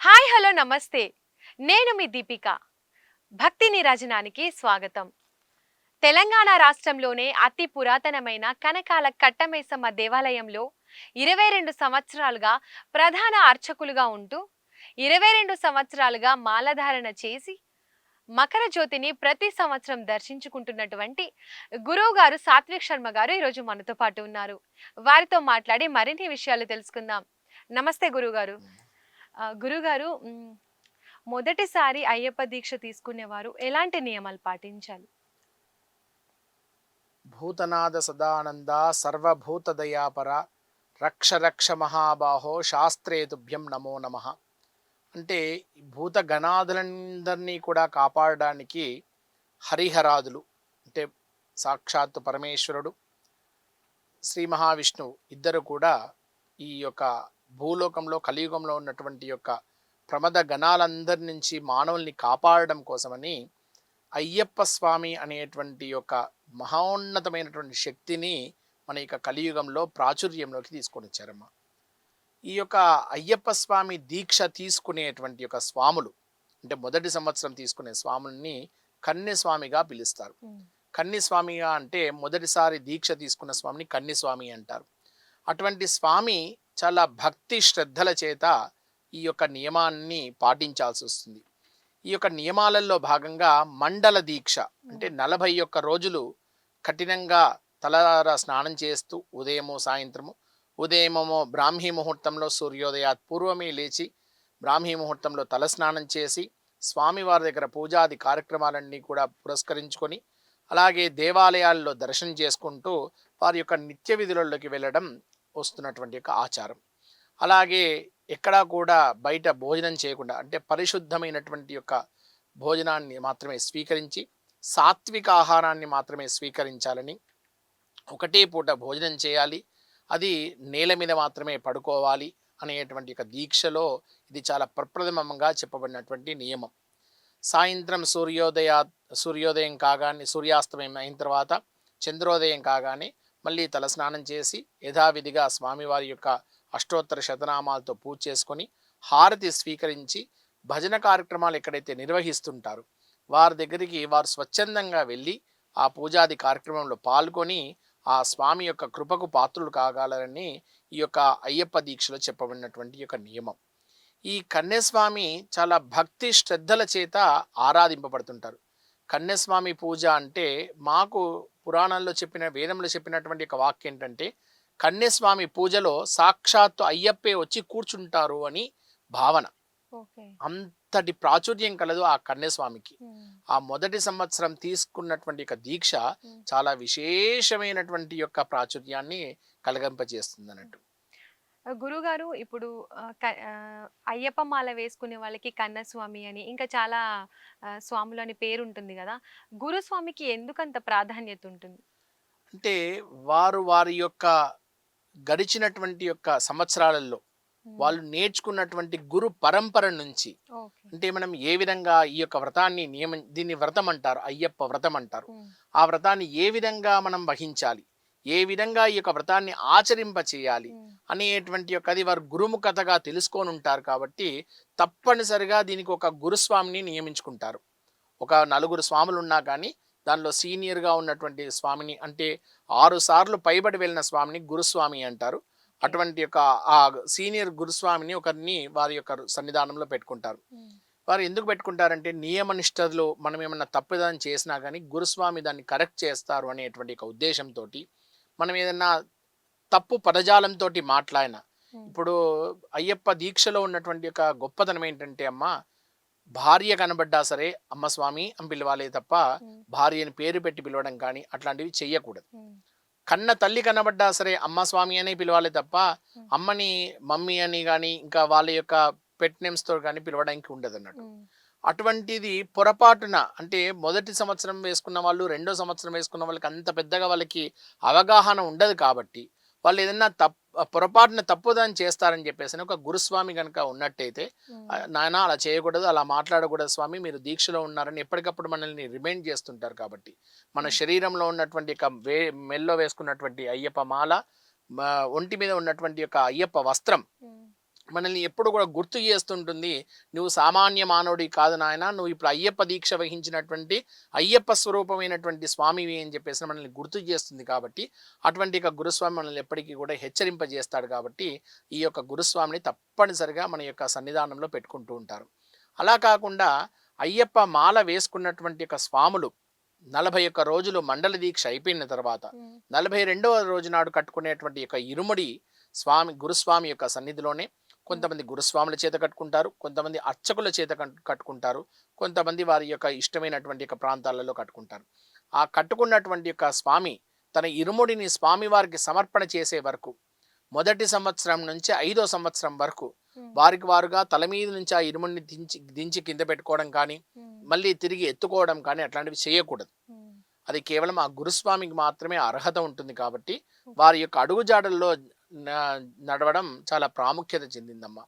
Hi hello నమస్తే. నేను మీ దీపిక. భక్తి నిరాజనానికి స్వాగతం. తెలంగాణ రాష్ట్రంలోనే అతి పురాతనమైన కనకాల కట్టమైసమ్మ దేవాలయంలో 22 సంవత్సరాలుగా ప్రధాన అర్చకులుగా ఉంటూ 22 సంవత్సరాలుగా మాలధారణ చేసి మకర జ్యోతిని ప్రతి సంవత్సరం దర్శించుకుంటున్నటువంటి గురువు గారు సాత్విక్ శర్మ గారు ఈరోజు మనతో పాటు ఉన్నారు. వారితో మాట్లాడి మరిన్ని విషయాలు తెలుసుకుందాం. నమస్తే గురుగారు. గురుగారు, మొదటిసారి అయ్యప్ప దీక్ష తీసుకునేవారు ఎలాంటి నియమాలు పాటించాలి? భూతనాద సదానంద సర్వభూత దయాపర రక్ష రక్ష మహాబాహో శాస్త్రేతుభ్యం నమో నమః. అంటే ఈ భూత గణాదులందరినీ కూడా కాపాడడానికి హరిహరాదులు అంటే సాక్షాత్తు పరమేశ్వరుడు, శ్రీ మహావిష్ణువు ఇద్దరు కూడా ఈ యొక్క భూలోకంలో కలియుగంలో ఉన్నటువంటి యొక్క ప్రమద గణాలందరి నుంచి మానవుల్ని కాపాడడం కోసమని అయ్యప్ప స్వామి అనేటువంటి యొక్క మహోన్నతమైనటువంటి శక్తిని మన యొక్క కలియుగంలో ప్రాచుర్యంలోకి తీసుకొని వచ్చారమ్మ. ఈ యొక్క అయ్యప్ప స్వామి దీక్ష తీసుకునేటువంటి యొక్క స్వాములు అంటే మొదటి సంవత్సరం తీసుకునే స్వాముల్ని కన్యస్వామిగా పిలుస్తారు. కన్యస్వామిగా అంటే మొదటిసారి దీక్ష తీసుకున్న స్వామిని కన్యస్వామి అంటారు. అటువంటి స్వామి చాలా భక్తి శ్రద్ధల చేత ఈ యొక్క నియమాన్ని పాటించాల్సి వస్తుంది. ఈ యొక్క నియమాలలో భాగంగా మండల దీక్ష అంటే 41 రోజులు కఠినంగా తలార స్నానం చేస్తూ ఉదయము సాయంత్రము, ఉదయమేమో బ్రాహ్మీ ముహూర్తంలో సూర్యోదయాత్ పూర్వమే లేచి బ్రాహ్మీ ముహూర్తంలో తల స్నానం చేసి స్వామివారి దగ్గర పూజాది కార్యక్రమాలన్నీ కూడా పురస్కరించుకొని అలాగే దేవాలయాల్లో దర్శనం చేసుకుంటూ వారి యొక్క నిత్య విధులలోకి వెళ్ళడం వస్తున్నటువంటి యొక్క ఆచారం. అలాగే ఎక్కడా కూడా బయట భోజనం చేయకుండా అంటే పరిశుద్ధమైనటువంటి యొక్క భోజనాన్ని మాత్రమే స్వీకరించి సాత్విక ఆహారాన్ని మాత్రమే స్వీకరించాలని, ఒకటే పూట భోజనం చేయాలి, అది నేల మీద మాత్రమే పడుకోవాలి అనేటువంటి యొక్క దీక్షలో ఇది చాలా ప్రప్రథమంగా చెప్పబడినటువంటి నియమం. సాయంత్రం సూర్యోదయం కాగానే సూర్యాస్తమయం అయిన తర్వాత చంద్రోదయం కాగానే మళ్ళీ తలస్నానం చేసి యథావిధిగా స్వామివారి యొక్క అష్టోత్తర శతనామాలతో పూజ చేసుకొని హారతి స్వీకరించి భజన కార్యక్రమాలు ఎక్కడైతే నిర్వహిస్తుంటారో వారి దగ్గరికి వారు స్వచ్ఛందంగా వెళ్ళి ఆ పూజాది కార్యక్రమంలో పాల్గొని ఆ స్వామి యొక్క కృపకు పాత్రులు కాగలరని ఈ యొక్క అయ్యప్ప దీక్షలో చెప్పబడినటువంటి యొక్క నియమం. ఈ కన్యస్వామి చాలా భక్తి శ్రద్ధల చేత ఆరాధింపబడుతుంటారు. కన్యస్వామి పూజ అంటే మాకు పురాణాల్లో చెప్పిన వేదంలో చెప్పినటువంటి ఒక వాక్యం ఏంటంటే కన్యస్వామి పూజలో సాక్షాత్తు అయ్యప్పే వచ్చి కూర్చుంటారు అని భావన. అంతటి ప్రాచుర్యం కలదు ఆ కన్యస్వామికి. ఆ మొదటి సంవత్సరం తీసుకున్నటువంటి యొక్క దీక్ష చాలా విశేషమైనటువంటి యొక్క ప్రాచుర్యాన్ని కలగంపజేస్తుంది అన్నట్టు. గురుగారు, ఇప్పుడు అయ్యప్ప మాల వేసుకునే వాళ్ళకి కన్నస్వామి అని ఇంకా చాలా స్వాములు అని పేరు ఉంటుంది కదా. గురుస్వామికి ఎందుకంత ప్రాధాన్యత ఉంటుంది? అంటే వారు వారి యొక్క గడిచినటువంటి యొక్క సంవత్సరాలలో వాళ్ళు నేర్చుకున్నటువంటి గురు పరంపర నుంచి అంటే మనం ఏ విధంగా ఈ యొక్క వ్రతాన్ని దీన్ని వ్రతం అంటారు, అయ్యప్ప వ్రతం అంటారు. ఆ వ్రతాన్ని ఏ విధంగా మనం వహించాలి, ఏ విధంగా ఈ యొక్క వ్రతాన్ని ఆచరింప చేయాలి అనేటువంటి యొక్క అది వారు గురుముఖతగా తెలుసుకొని ఉంటారు. కాబట్టి తప్పనిసరిగా దీనికి ఒక గురుస్వామిని నియమించుకుంటారు. ఒక 4 స్వాములు ఉన్నా కానీ దానిలో సీనియర్గా ఉన్నటువంటి స్వామిని అంటే 6 సార్లు పైబడి వెళ్ళిన స్వామిని గురుస్వామి అంటారు. అటువంటి యొక్క ఆ సీనియర్ గురుస్వామిని ఒకరిని వారి యొక్క సన్నిధానంలో పెట్టుకుంటారు. వారు ఎందుకు పెట్టుకుంటారంటే నియమనిష్టలో మనం ఏమన్నా తప్పుదనం చేసినా కానీ గురుస్వామి దాన్ని కరెక్ట్ చేస్తారు అనేటువంటి ఒక ఉద్దేశంతో మనం ఏదన్నా తప్పు పదజాలంతో మాట్లాడినా ఇప్పుడు అయ్యప్ప దీక్షలో ఉన్నటువంటి యొక్క గొప్పతనం ఏంటంటే అమ్మ భార్య కనబడ్డా సరే అమ్మ స్వామి అని పిలవాలే తప్ప భార్యని పేరు పెట్టి పిలవడం కానీ అట్లాంటివి చెయ్యకూడదు. కన్న తల్లి కనబడ్డా సరే అమ్మ స్వామి అనే పిలవాలి తప్ప అమ్మని మమ్మీ అని కానీ ఇంకా వాళ్ళ యొక్క పెట్ నేమ్స్తో కానీ పిలవడానికి ఉండదు అన్నట్టు. అటువంటిది పొరపాటున అంటే మొదటి సంవత్సరం వేసుకున్న వాళ్ళు రెండో సంవత్సరం వేసుకున్న వాళ్ళకి అంత పెద్దగా వాళ్ళకి అవగాహన ఉండదు. కాబట్టి వాళ్ళు ఏదన్నా పొరపాటున తప్పుదని చేస్తారని చెప్పేసి ఒక గురుస్వామి కనుక ఉన్నట్టయితే హ్మ్. నాయన అలా చేయకూడదు, అలా మాట్లాడకూడదు స్వామి, మీరు దీక్షలో ఉన్నారని ఎప్పటికప్పుడు మనల్ని రిమైండ్ చేస్తుంటారు. కాబట్టి మన హ్మ్. శరీరంలో ఉన్నటువంటి మెల్లో వేసుకున్నటువంటి అయ్యప్ప మాల, ఒంటి మీద ఉన్నటువంటి యొక్క అయ్యప్ప వస్త్రం హ్మ్. మనల్ని ఎప్పుడు కూడా గుర్తు చేస్తుంటుంది. నువ్వు సామాన్య మానవుడి కాదు నాయన, నువ్వు ఇప్పుడు అయ్యప్ప దీక్ష వహించినటువంటి అయ్యప్ప స్వరూపమైనటువంటి స్వామివి అని చెప్పేసి మనల్ని గుర్తు చేస్తుంది. కాబట్టి అటువంటి ఒక గురుస్వామి మనల్ని ఎప్పటికీ కూడా హెచ్చరింపజేస్తాడు. కాబట్టి ఈ యొక్క గురుస్వామిని తప్పనిసరిగా మన యొక్క సన్నిధానంలో పెట్టుకుంటూ ఉంటారు. అలా కాకుండా అయ్యప్ప మాల వేసుకున్నటువంటి యొక్క స్వాములు 41 రోజులు మండల దీక్ష అయిపోయిన తర్వాత హ్మ్. 42వ రోజు నాడు కట్టుకునేటువంటి యొక్క ఇరుముడి గురుస్వామి యొక్క సన్నిధిలోనే హ్మ్. కొంతమంది గురుస్వాముల చేత కట్టుకుంటారు, కొంతమంది అర్చకుల చేత కట్టుకుంటారు, కొంతమంది వారి యొక్క ఇష్టమైనటువంటి యొక్క ప్రాంతాలలో కట్టుకుంటారు. ఆ కట్టుకున్నటువంటి యొక్క స్వామి తన ఇరుముడిని స్వామి వారికి సమర్పణ చేసే వరకు, మొదటి సంవత్సరం నుంచి 5వ సంవత్సరం వరకు హ్మ్. వారికి వారుగా తల మీద నుంచి ఆ ఇరుముడిని దించి దించి కింద పెట్టుకోవడం కానీ, హ్మ్. మళ్ళీ తిరిగి ఎత్తుకోవడం కానీ అట్లాంటివి చేయకూడదు. హ్మ్. అది కేవలం ఆ గురుస్వామికి మాత్రమే అర్హత ఉంటుంది. కాబట్టి ఓకే. వారి యొక్క అడుగుజాడల్లో నడవడం చాలా ప్రాముఖ్యత చెందిందమ్మా.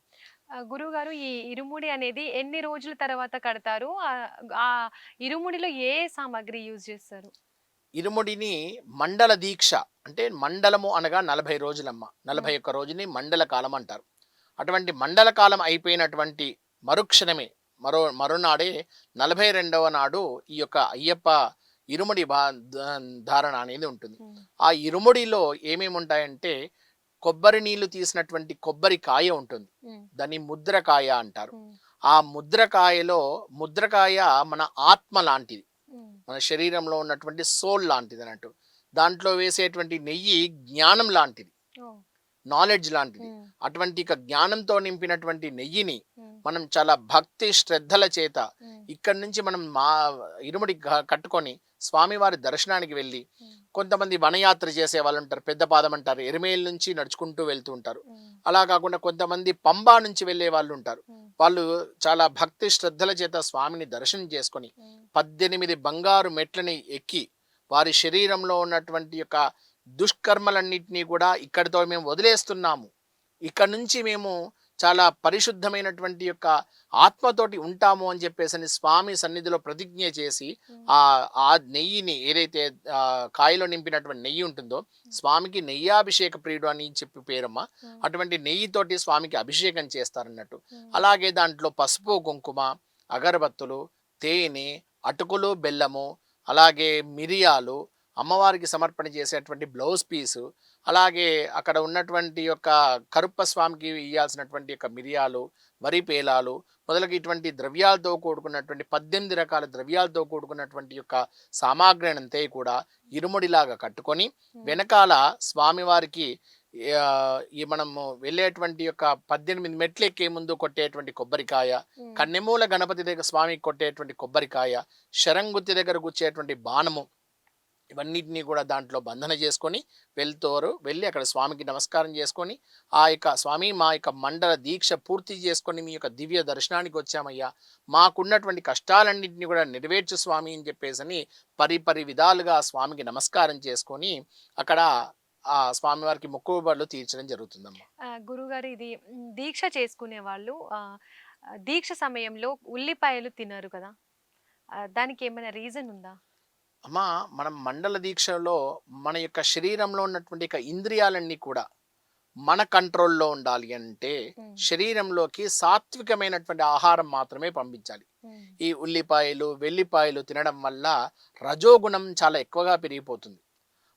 గురువుగారు ఈ ఇరుముడి అనేది ఎన్ని రోజుల తర్వాత కడతారు? ఆ ఇరుముడిలో ఏ సామాగ్రి యూజ్ చేస్తారు? ఇరుముడిని మండల దీక్ష, అంటే మండలము అనగా 40 రోజులమ్మ. హ్మ్. 41 రోజుని మండల కాలం అంటారు. అటువంటి మండల కాలం అయిపోయినటువంటి మరుక్షణమే, మరునాడే 42వ నాడు ఈ యొక్క అయ్యప్ప ఇరుముడి ధారణ అనేది ఉంటుంది. హ్మ్. ఆ ఇరుముడిలో ఏమేమి ఉంటాయంటే కొబ్బరి నీళ్లు తీసినటువంటి కొబ్బరికాయ ఉంటుంది. హ్మ్. దాన్ని ముద్రకాయ అంటారు. హ్మ్. ఆ ముద్రకాయలో, ముద్రకాయ మన ఆత్మ లాంటిది. హ్మ్. మన శరీరంలో ఉన్నటువంటి సోల్ లాంటిది అన్నట్టు. దాంట్లో వేసేటువంటి నెయ్యి జ్ఞానం లాంటిది, ఓహ్! నాలెడ్జ్ లాంటిది. హ్మ్. అటువంటి ఇక జ్ఞానంతో నింపినటువంటి నెయ్యిని హ్మ్. మనం చాలా భక్తి శ్రద్ధల చేత హ్మ్. ఇక్కడి నుంచి మనం ఇరుముడి కట్టుకొని స్వామివారి దర్శనానికి వెళ్ళి, హ్మ్. కొంతమంది వనయాత్ర చేసే వాళ్ళు ఉంటారు, పెద్ద పాదం అంటారు, ఎరిమేల్ నుంచి నడుచుకుంటూ వెళ్తూ ఉంటారు. హ్మ్. అలా కాకుండా కొంతమంది పంబా నుంచి వెళ్ళే వాళ్ళు ఉంటారు. హ్మ్. వాళ్ళు చాలా భక్తి శ్రద్ధల చేత స్వామిని దర్శనం చేసుకొని హ్మ్. 18 బంగారు మెట్లని ఎక్కి వారి శరీరంలో ఉన్నటువంటి యొక్క దుష్కర్మలన్నింటినీ కూడా ఇక్కడితో మేము వదిలేస్తున్నాము, ఇక్కడ నుంచి మేము చాలా పరిశుద్ధమైనటువంటి యొక్క ఆత్మతోటి ఉంటాము అని చెప్పేసి స్వామి సన్నిధిలో ప్రతిజ్ఞ చేసి హ్మ్. ఆ ఆ నెయ్యిని ఏదైతే కాయలో నింపినటువంటి నెయ్యి ఉంటుందో, స్వామికి నెయ్యాభిషేక ప్రియుడు అని చెప్పి పేరమ్మ. హ్మ్. అటువంటి నెయ్యితోటి స్వామికి అభిషేకం చేస్తారన్నట్టు. హ్మ్. అలాగే దాంట్లో పసుపు కుంకుమ, అగరబత్తులు, తేనె, అటుకులు బెల్లము, అలాగే మిరియాలు, అమ్మవారికి సమర్పణ చేసేటువంటి బ్లౌజ్ పీసు, అలాగే అక్కడ ఉన్నటువంటి యొక్క కరుప్ప స్వామికి ఇయ్యాల్సినటువంటి యొక్క మిరియాలు, వరి పేలాలు మొదలగు ఇటువంటి ద్రవ్యాలతో కూడుకున్నటువంటి 18 రకాల ద్రవ్యాలతో కూడుకున్నటువంటి యొక్క సామాగ్రి అంతే కూడా ఇరుముడిలాగా కట్టుకొని హ్మ్. వెనకాల స్వామివారికి ఈ మనము వెళ్ళేటువంటి యొక్క 18 మెట్లు ఎక్కే ముందు కొట్టేటువంటి కొబ్బరికాయ, హ్మ్. కన్నెమూల గణపతి దగ్గర స్వామికి కొట్టేటువంటి కొబ్బరికాయ, శరంగుత్తి దగ్గర గుచ్చేటువంటి బాణము, ఇవన్నిటిని కూడా దాంట్లో బంధన చేసుకొని వెళ్ళి అక్కడ స్వామికి నమస్కారం చేసుకొని, ఆ యొక్క స్వామి మా యొక్క మండల దీక్ష పూర్తి చేసుకొని మీ యొక్క దివ్య దర్శనానికి వచ్చామయ్యా, మాకున్నటువంటి కష్టాలన్నింటినీ కూడా నెరవేర్చు స్వామి అని చెప్పేసి పరి విధాలుగా ఆ స్వామికి నమస్కారం చేసుకొని అక్కడ ఆ స్వామివారికి మొక్కుబడులు తీర్చడం జరుగుతుందమ్మా. గురువుగారు ఇది దీక్ష చేసుకునే వాళ్ళు దీక్ష సమయంలో ఉల్లిపాయలు తినరు కదా! దానికేమైనా రీజన్ ఉందా? అమ్మా, మనం మండల దీక్షలో మన యొక్క శరీరంలో ఉన్నటువంటి యొక్క ఇంద్రియాలన్నీ కూడా మన కంట్రోల్‌లో ఉండాలి అంటే, హ్మ్. శరీరంలోకి సాత్వికమైనటువంటి ఆహారం మాత్రమే పంపించాలి. హ్మ్. ఈ ఉల్లిపాయలు, వెల్లిపాయలు తినడం వల్ల రజోగుణం చాలా ఎక్కువగా పెరిగిపోతుంది.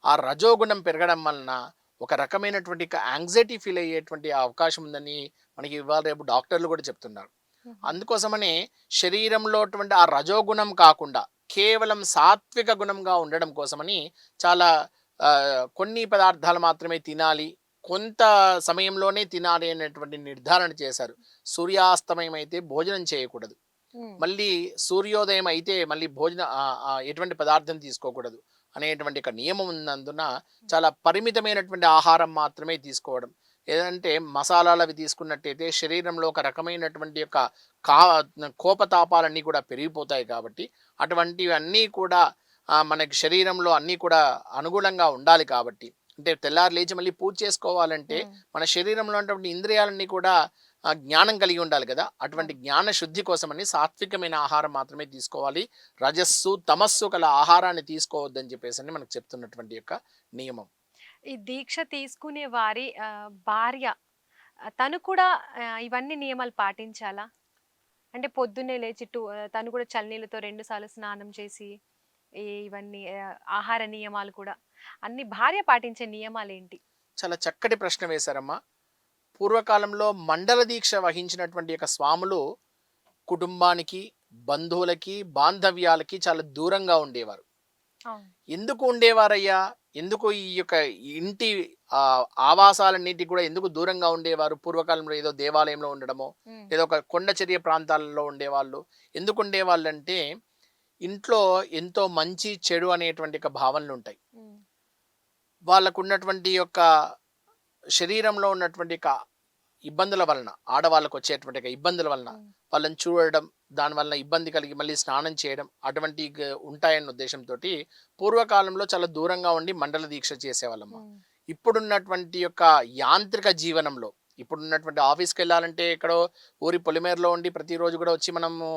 ఆ రజోగుణం పెరగడం వలన ఒక రకమైనటువంటి యాంగ్జైటీ ఫీల్ అయ్యేటువంటి అవకాశం ఉందని మనకి ఇవాళ రేపు డాక్టర్లు కూడా చెప్తున్నారు. హుహు. అందుకోసమనే శరీరంలో అటువంటి ఆ రజోగుణం కాకుండా కేవలం సాత్విక గుణంగా ఉండడం కోసమని చాలా కొన్ని పదార్థాలు మాత్రమే తినాలి, కొంత సమయంలోనే తినాలి అనేటువంటి నిర్ధారణ చేశారు. సూర్యాస్తమయం అయితే భోజనం చేయకూడదు. హ్మ్. మళ్ళీ సూర్యోదయం అయితే మళ్ళీ ఎటువంటి పదార్థం తీసుకోకూడదు అనేటువంటి ఒక నియమం ఉన్నందున చాలా పరిమితమైనటువంటి ఆహారం మాత్రమే తీసుకోవడం. ఏదంటే మసాలాలు అవి తీసుకున్నట్టయితే శరీరంలో ఒక రకమైనటువంటి యొక్క కా కోపతాపాలన్నీ కూడా పెరిగిపోతాయి. కాబట్టి అటువంటివన్నీ కూడా మనకి శరీరంలో అన్నీ కూడా అనుగుణంగా ఉండాలి. కాబట్టి అంటే తెల్లారి లేచి మళ్ళీ పూజ చేసుకోవాలంటే ఉమ్, మన శరీరంలో ఉన్నటువంటి ఇంద్రియాలన్నీ కూడా జ్ఞానం కలిగి ఉండాలి కదా. అటువంటి అవును. జ్ఞాన శుద్ధి కోసమని సాత్వికమైన ఆహారం మాత్రమే తీసుకోవాలి. రజస్సు తమస్సు గల ఆహారాన్ని తీసుకోవద్దని చెప్పేసి అని మనకు చెప్తున్నటువంటి యొక్క నియమం. ఈ దీక్ష తీసుకునే వారి భార్య తను కూడా ఇవన్నీ నియమాలు పాటించాలా? అంటే పొద్దున్నే లేచి తను కూడా చన్నీళ్ళతో 2 సార్లు స్నానం చేసి ఇవన్నీ ఆహార నియమాలు కూడా అన్ని భార్య పాటించే నియమాలేంటి? చాలా చక్కటి ప్రశ్న వేశారమ్మా. పూర్వకాలంలో మండల దీక్ష వహించినటువంటి యొక్క స్వాములు కుటుంబానికి, బంధువులకి, బాంధవ్యాలకి చాలా దూరంగా ఉండేవారు. అవును. ఎందుకు ఉండేవారయ్యా? ఎందుకు ఈ యొక్క ఇంటి ఆవాసాలన్నిటికి కూడా ఎందుకు దూరంగా ఉండేవారు? పూర్వకాలంలో ఏదో దేవాలయంలో ఉండడమో, హ్మ్. ఏదో ఒక కొండచర్య ప్రాంతాలలో ఉండేవాళ్ళు. ఎందుకు ఉండేవాళ్ళంటే, ఇంట్లో ఎంతో మంచి, చెడు అనేటువంటి ఒక భావనలుంటాయి. హ్మ్. వాళ్ళకున్నటువంటి యొక్క శరీరంలో ఉన్నటువంటి ఇబ్బందుల వలన, ఆడవాళ్ళకు వచ్చేటువంటి ఇబ్బందుల వలన హ్మ్. వాళ్ళని చూడడం, దానివల్ల ఇబ్బంది కలిగి మళ్ళీ స్నానం చేయడం అటువంటి ఉంటాయన్న ఉద్దేశంతో పూర్వకాలంలో చాలా దూరంగా ఉండి మండల దీక్ష చేసేవాళ్ళమ్మ. హ్మ్. ఇప్పుడున్నటువంటి యొక్క యాంత్రిక జీవనంలో, ఇప్పుడున్నటువంటి ఆఫీస్కి వెళ్ళాలంటే ఎక్కడో ఊరి పొలిమేరలో ఉండి ప్రతిరోజు కూడా వచ్చి మనము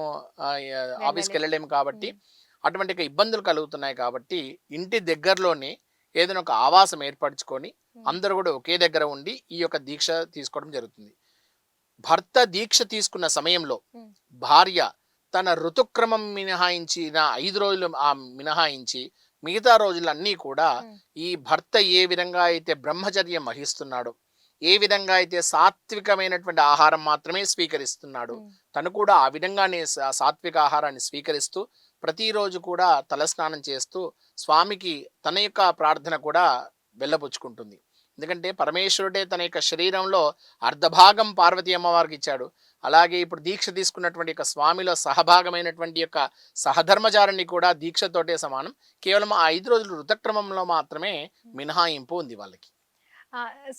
ఆఫీస్కి వెళ్ళలేం. వెళ్ళలేము కాబట్టి హ్మ్. అటువంటి ఇబ్బందులు కలుగుతున్నాయి కాబట్టి ఇంటి దగ్గరలోనే ఏదైనా ఒక ఆవాసం ఏర్పరచుకొని హ్మ్. అందరూ కూడా ఒకే దగ్గర ఉండి ఈ యొక్క దీక్ష తీసుకోవడం జరుగుతుంది. భర్త దీక్ష తీసుకున్న సమయంలో హ్మ్. భార్య తన ఋతుక్రమం మినహాయించిన 5 రోజులు మినహాయించి మిగతా రోజులన్నీ కూడా హ్మ్. ఈ భర్త ఏ విధంగా అయితే బ్రహ్మచర్యం వహిస్తున్నాడో, ఏ విధంగా అయితే సాత్వికమైనటువంటి ఆహారం మాత్రమే స్వీకరిస్తున్నాడు, హ్మ్. తను కూడా ఆ విధంగానే సాత్విక ఆహారాన్ని స్వీకరిస్తూ ప్రతిరోజు కూడా తలస్నానం చేస్తూ స్వామికి తన యొక్క ప్రార్థన కూడా వెళ్ళబుచ్చుకుంటుంది. ఎందుకంటే పరమేశ్వరుడే తన యొక్క శరీరంలో అర్ధభాగం పార్వతీ అమ్మవారికి ఇచ్చాడు. అలాగే ఇప్పుడు దీక్ష తీసుకున్నటువంటి యొక్క స్వామిలో సహభాగమైనటువంటి యొక్క సహధర్మచారిణి కూడా దీక్షతోటే సమానం. కేవలం ఆ 5 రోజులు ఋతక్రమంలో మాత్రమే హ్మ్. మినహాయింపు ఉంది వాళ్ళకి.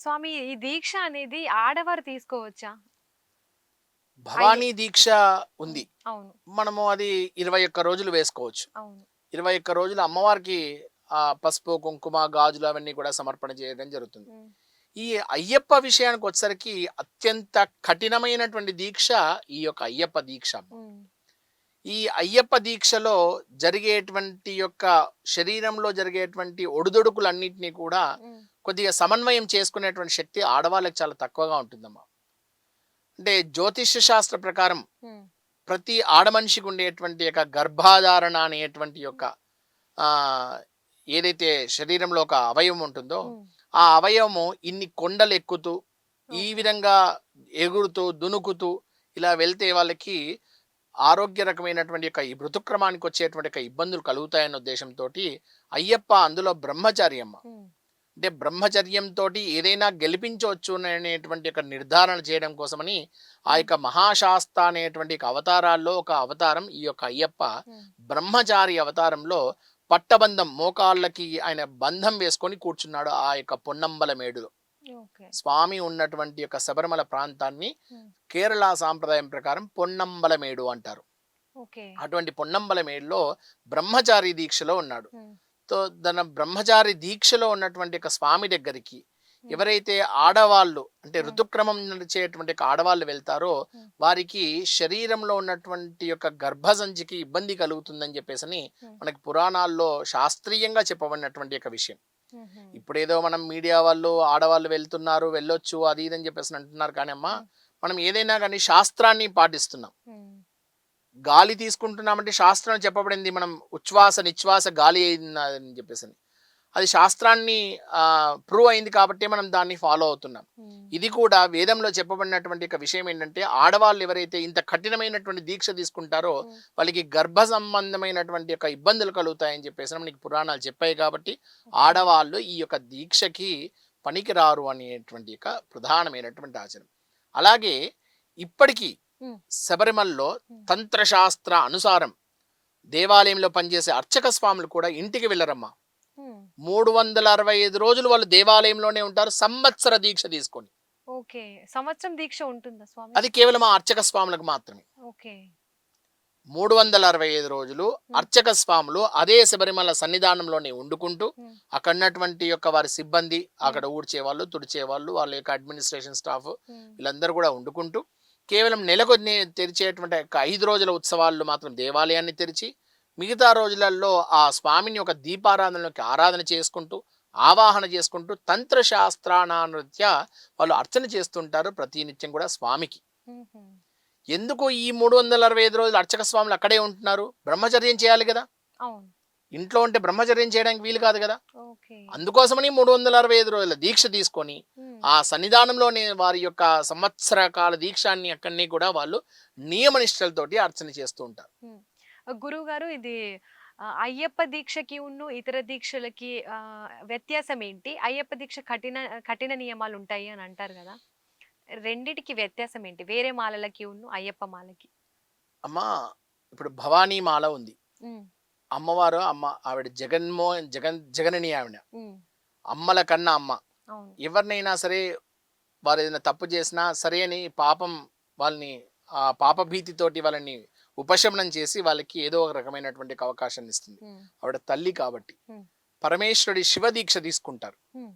స్వామి ఈ దీక్ష అనేది ఆడవారు తీసుకోవచ్చా? అయ్యే భవానీ దీక్ష హ్మ్. ఉంది. అవును. మనము అది 21 రోజులు వేసుకోవచ్చు. అవును. 21 రోజులు అమ్మవారికి పసుపు, కుంకుమ, గాజులు అవన్నీ కూడా సమర్పణ చేయడం జరుగుతుంది. హ్మ్. ఈ అయ్యప్ప విషయానికి వచ్చేసరికి అత్యంత కఠినమైనటువంటి దీక్ష ఈ యొక్క అయ్యప్ప దీక్ష. హ్మ్. ఈ అయ్యప్ప దీక్షలో జరిగేటువంటి యొక్క శరీరంలో జరిగేటువంటి ఒడిదుడుకులన్నిటినీ కూడా హ్మ్. కొద్దిగా సమన్వయం చేసుకునేటువంటి శక్తి ఆడవాళ్ళకి చాలా తక్కువగా ఉంటుందమ్మా. అంటే జ్యోతిష్య శాస్త్ర ప్రకారం హ్మ్. ప్రతి ఆడమనిషికి ఉండేటువంటి యొక్క గర్భాధారణ అనేటువంటి యొక్క ఆ ఏదైతే శరీరంలో ఒక అవయవం ఉంటుందో హ్మ్. ఆ అవయవము ఇన్ని కొండలు ఎక్కుతూ ఈ ఓకే. విధంగా ఎగురుతూ దునుకుతూ ఇలా వెళ్తే వాళ్ళకి ఆరోగ్య రకమైనటువంటి యొక్క ఈ ఋతుక్రమానికి వచ్చేటువంటి యొక్క ఇబ్బందులు కలుగుతాయన్న ఉద్దేశంతో అయ్యప్ప అందులో బ్రహ్మచారి అమ్మ. హ్మ్. అంటే బ్రహ్మచర్యంతో ఏదైనా గెలిపించవచ్చు అనేటువంటి ఒక నిర్ధారణ చేయడం కోసమని ఆ హ్మ్. యొక్క మహాశాస్త అనేటువంటి ఒక అవతారాల్లో ఒక అవతారం ఈ యొక్క అయ్యప్ప. హ్మ్. బ్రహ్మచారి అవతారంలో పట్టబంధం మోకాళ్ళకి ఆయన బంధం వేసుకొని కూర్చున్నాడు ఆ యొక్క పొన్నంబల మేడులో. ఓకే. స్వామి ఉన్నటువంటి యొక్క శబరిమల ప్రాంతాన్ని హ్మ్. కేరళ సాంప్రదాయం ప్రకారం పొన్నంబల మేడు అంటారు. ఓకే. అటువంటి పొన్నంబల మేడులో బ్రహ్మచారి దీక్షలో ఉన్నాడు. హ్మ్. తన బ్రహ్మచారి దీక్షలో ఉన్నటువంటి ఒక స్వామి దగ్గరికి హ్మ్. ఎవరైతే ఆడవాళ్ళు అంటే హ్మ్. ఋతుక్రమం నడిచేటువంటి ఒక ఆడవాళ్ళు వెళ్తారో హ్మ్. వారికి శరీరంలో ఉన్నటువంటి యొక్క గర్భసంచికి ఇబ్బంది కలుగుతుందని చెప్పేసి హ్మ్. మనకి పురాణాల్లో శాస్త్రీయంగా చెప్పబడినటువంటి ఒక విషయం. హుహు. ఇప్పుడేదో మనం మీడియా వాళ్ళు ఆడవాళ్ళు వెళ్తున్నారు వెళ్ళొచ్చు అది ఇది అని చెప్పేసి అంటున్నారు కానీ అమ్మా, హ్మ్. మనం ఏదైనా కానీ శాస్త్రాన్ని పాటిస్తున్నాం. హ్మ్. గాలి తీసుకుంటున్నామంటే శాస్త్రం చెప్పబడింది మనం ఉచ్ఛ్వాస నిశ్వాస గాలి అయిందని చెప్పేసి అది శాస్త్రాన్ని ప్రూవ్ అయింది కాబట్టి మనం దాన్ని ఫాలో అవుతున్నాం. హ్మ్. ఇది కూడా వేదంలో చెప్పబడినటువంటి ఒక విషయం ఏంటంటే ఆడవాళ్ళు ఎవరైతే ఇంత కఠినమైనటువంటి దీక్ష తీసుకుంటారో హ్మ్. వాళ్ళకి గర్భ సంబంధమైనటువంటి యొక్క ఇబ్బందులు కలుగుతాయని చెప్పేసి మనకి పురాణాలు చెప్పాయి కాబట్టి ఓకే. ఆడవాళ్ళు ఈ యొక్క దీక్షకి పనికిరారు అనేటువంటి యొక్క ప్రధానమైనటువంటి ఆచరణ. అలాగే ఇప్పటికీ హ్మ్. శబరిమలలో హ్మ్. తంత్రశాస్త్ర అనుసారం దేవాలయంలో పనిచేసే అర్చక స్వాములు కూడా ఇంటికి వెళ్ళరమ్మా. హ్మ్. 365 రోజులు వాళ్ళు దేవాలయంలోనే ఉంటారు సంవత్సర దీక్ష తీసుకొని. ఓకే. సంవత్సరం దీక్ష ఉంటుందా స్వామి? అది కేవలం ఆ అర్చక స్వాములకు మాత్రమే. ఓకే. 365 రోజులు ఉమ్, అర్చక స్వాములు అదే శబరిమల సన్నిధానంలోనే వండుకుంటూ ఉమ్, అక్కడ ఉన్నటువంటి యొక్క వారి సిబ్బంది, ఉమ్, అక్కడ ఊడ్చేవాళ్ళు, తుడిచేవాళ్ళు, వాళ్ళ యొక్క అడ్మినిస్ట్రేషన్ స్టాఫ్ ఉమ్, వీళ్ళందరూ కూడా వండుకుంటూ కేవలం నెలకు తెరిచేటువంటి యొక్క 5 రోజుల ఉత్సవాల్లో మాత్రం దేవాలయాన్ని తెరిచి మిగతా రోజులలో ఆ స్వామిని ఒక దీపారాధనలోకి ఆరాధన చేసుకుంటూ ఆవాహన చేసుకుంటూ తంత్రశాస్త్రానానృత్య వాళ్ళు అర్చన చేస్తుంటారు ప్రతి నిత్యం కూడా స్వామికి. ఉమ్, ఎందుకు ఈ 365 రోజులు అర్చక స్వాములు అక్కడే ఉంటున్నారు? బ్రహ్మచర్యం చేయాలి కదా! అవును. ఇంట్లో ఉంటే బ్రహ్మచర్యం చేయడానికి వీలు కాదు కదా! ఓకే. అందుకోసమని 365 రోజుల దీక్ష తీసుకొని, ఉమ్, ఆ సన్నిధానంలోనే వారి యొక్క సంవత్సర కాల దీక్షాన్ని అక్కడిని కూడా వాళ్ళు నియమ నిష్టలతోటి అర్చన చేస్తూ ఉంటారు. ఉమ్. గురువు గారు, ఇది అయ్యప్ప దీక్షకి ఇతర దీక్షలకి వ్యత్యాసం ఏంటి? అయ్యప్ప దీక్ష కఠిన కఠిన నియమాలు ఉంటాయి అని అంటారు కదా. రెండిటికి వ్యత్యాసం ఏంటి? వేరే మాలలకి అయ్యప్ప మాలకి? అమ్మా, ఇప్పుడు భవానీ మాల ఉంది. ఉమ్, అమ్మవారు ఆవిడ జగనని ఆవిడ. ఉమ్, అమ్మల కన్నా అమ్మ. అవును. ఎవరినైనా సరే వారు ఏదైనా తప్పు చేసినా సరే అని పాపం వాళ్ళని ఆ పాప భీతితోటి వాళ్ళని ఉపశమనం చేసి వాళ్ళకి ఏదో ఒక రకమైనటువంటి ఒక అవకాశాన్ని ఇస్తుంది. ఉమ్, ఆవిడ తల్లి కాబట్టి. ఉమ్, పరమేశ్వరుడి శివ దీక్ష తీసుకుంటారు. ఉమ్,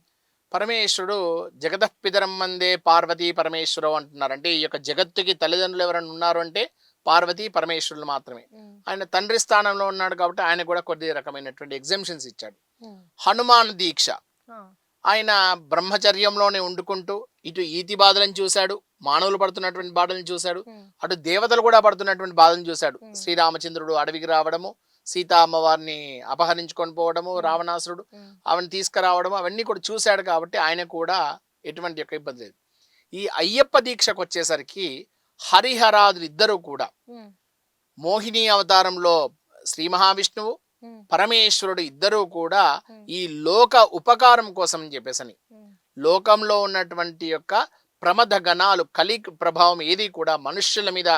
పరమేశ్వరుడు జగదఃపితరం మందే పార్వతీ పరమేశ్వరం అంటున్నారు. అంటే ఈ యొక్క జగత్తుకి తల్లిదండ్రులు ఎవరైనా ఉన్నారు అంటే పార్వతీ పరమేశ్వరులు మాత్రమే. ఉమ్, ఆయన తండ్రి స్థానంలో ఉన్నాడు కాబట్టి ఆయన కూడా కొద్ది రకమైనటువంటి ఎగ్జామ్షన్స్ ఇచ్చాడు. ఉమ్, హనుమాన్ దీక్ష, ఆ, ఆయన బ్రహ్మచర్యంలోనే వండుకుంటూ ఇటు ఈతి బాధలను చూశాడు, మానవులు పడుతున్నటువంటి బాధలను చూశాడు, ఉమ్, అటు దేవతలు కూడా పడుతున్నటువంటి బాధలను చూశాడు. ఉమ్, శ్రీరామచంద్రుడు అడవికి రావడము, సీతా అమ్మవారిని అపహరించుకొని పోవడము, ఉమ్, రావణాసురుడు ఉమ్, ఆవిడని తీసుకురావడము, అవన్నీ కూడా చూశాడు కాబట్టి ఆయన కూడా ఎటువంటి యొక్క ఇబ్బంది లేదు. ఈ అయ్యప్ప దీక్షకు వచ్చేసరికి హరిహరాదులు ఇద్దరూ కూడా ఉమ్, మోహిని అవతారంలో శ్రీ మహావిష్ణువు, ఉమ్, పరమేశ్వరుడు ఇద్దరూ కూడా ఉమ్, ఈ లోక ఉపకారం కోసం అని చెప్పేసని ఉమ్, లోకంలో ఉన్నటువంటి యొక్క ప్రమథ గణాలు కలి ప్రభావం ఏది కూడా మనుష్యుల మీద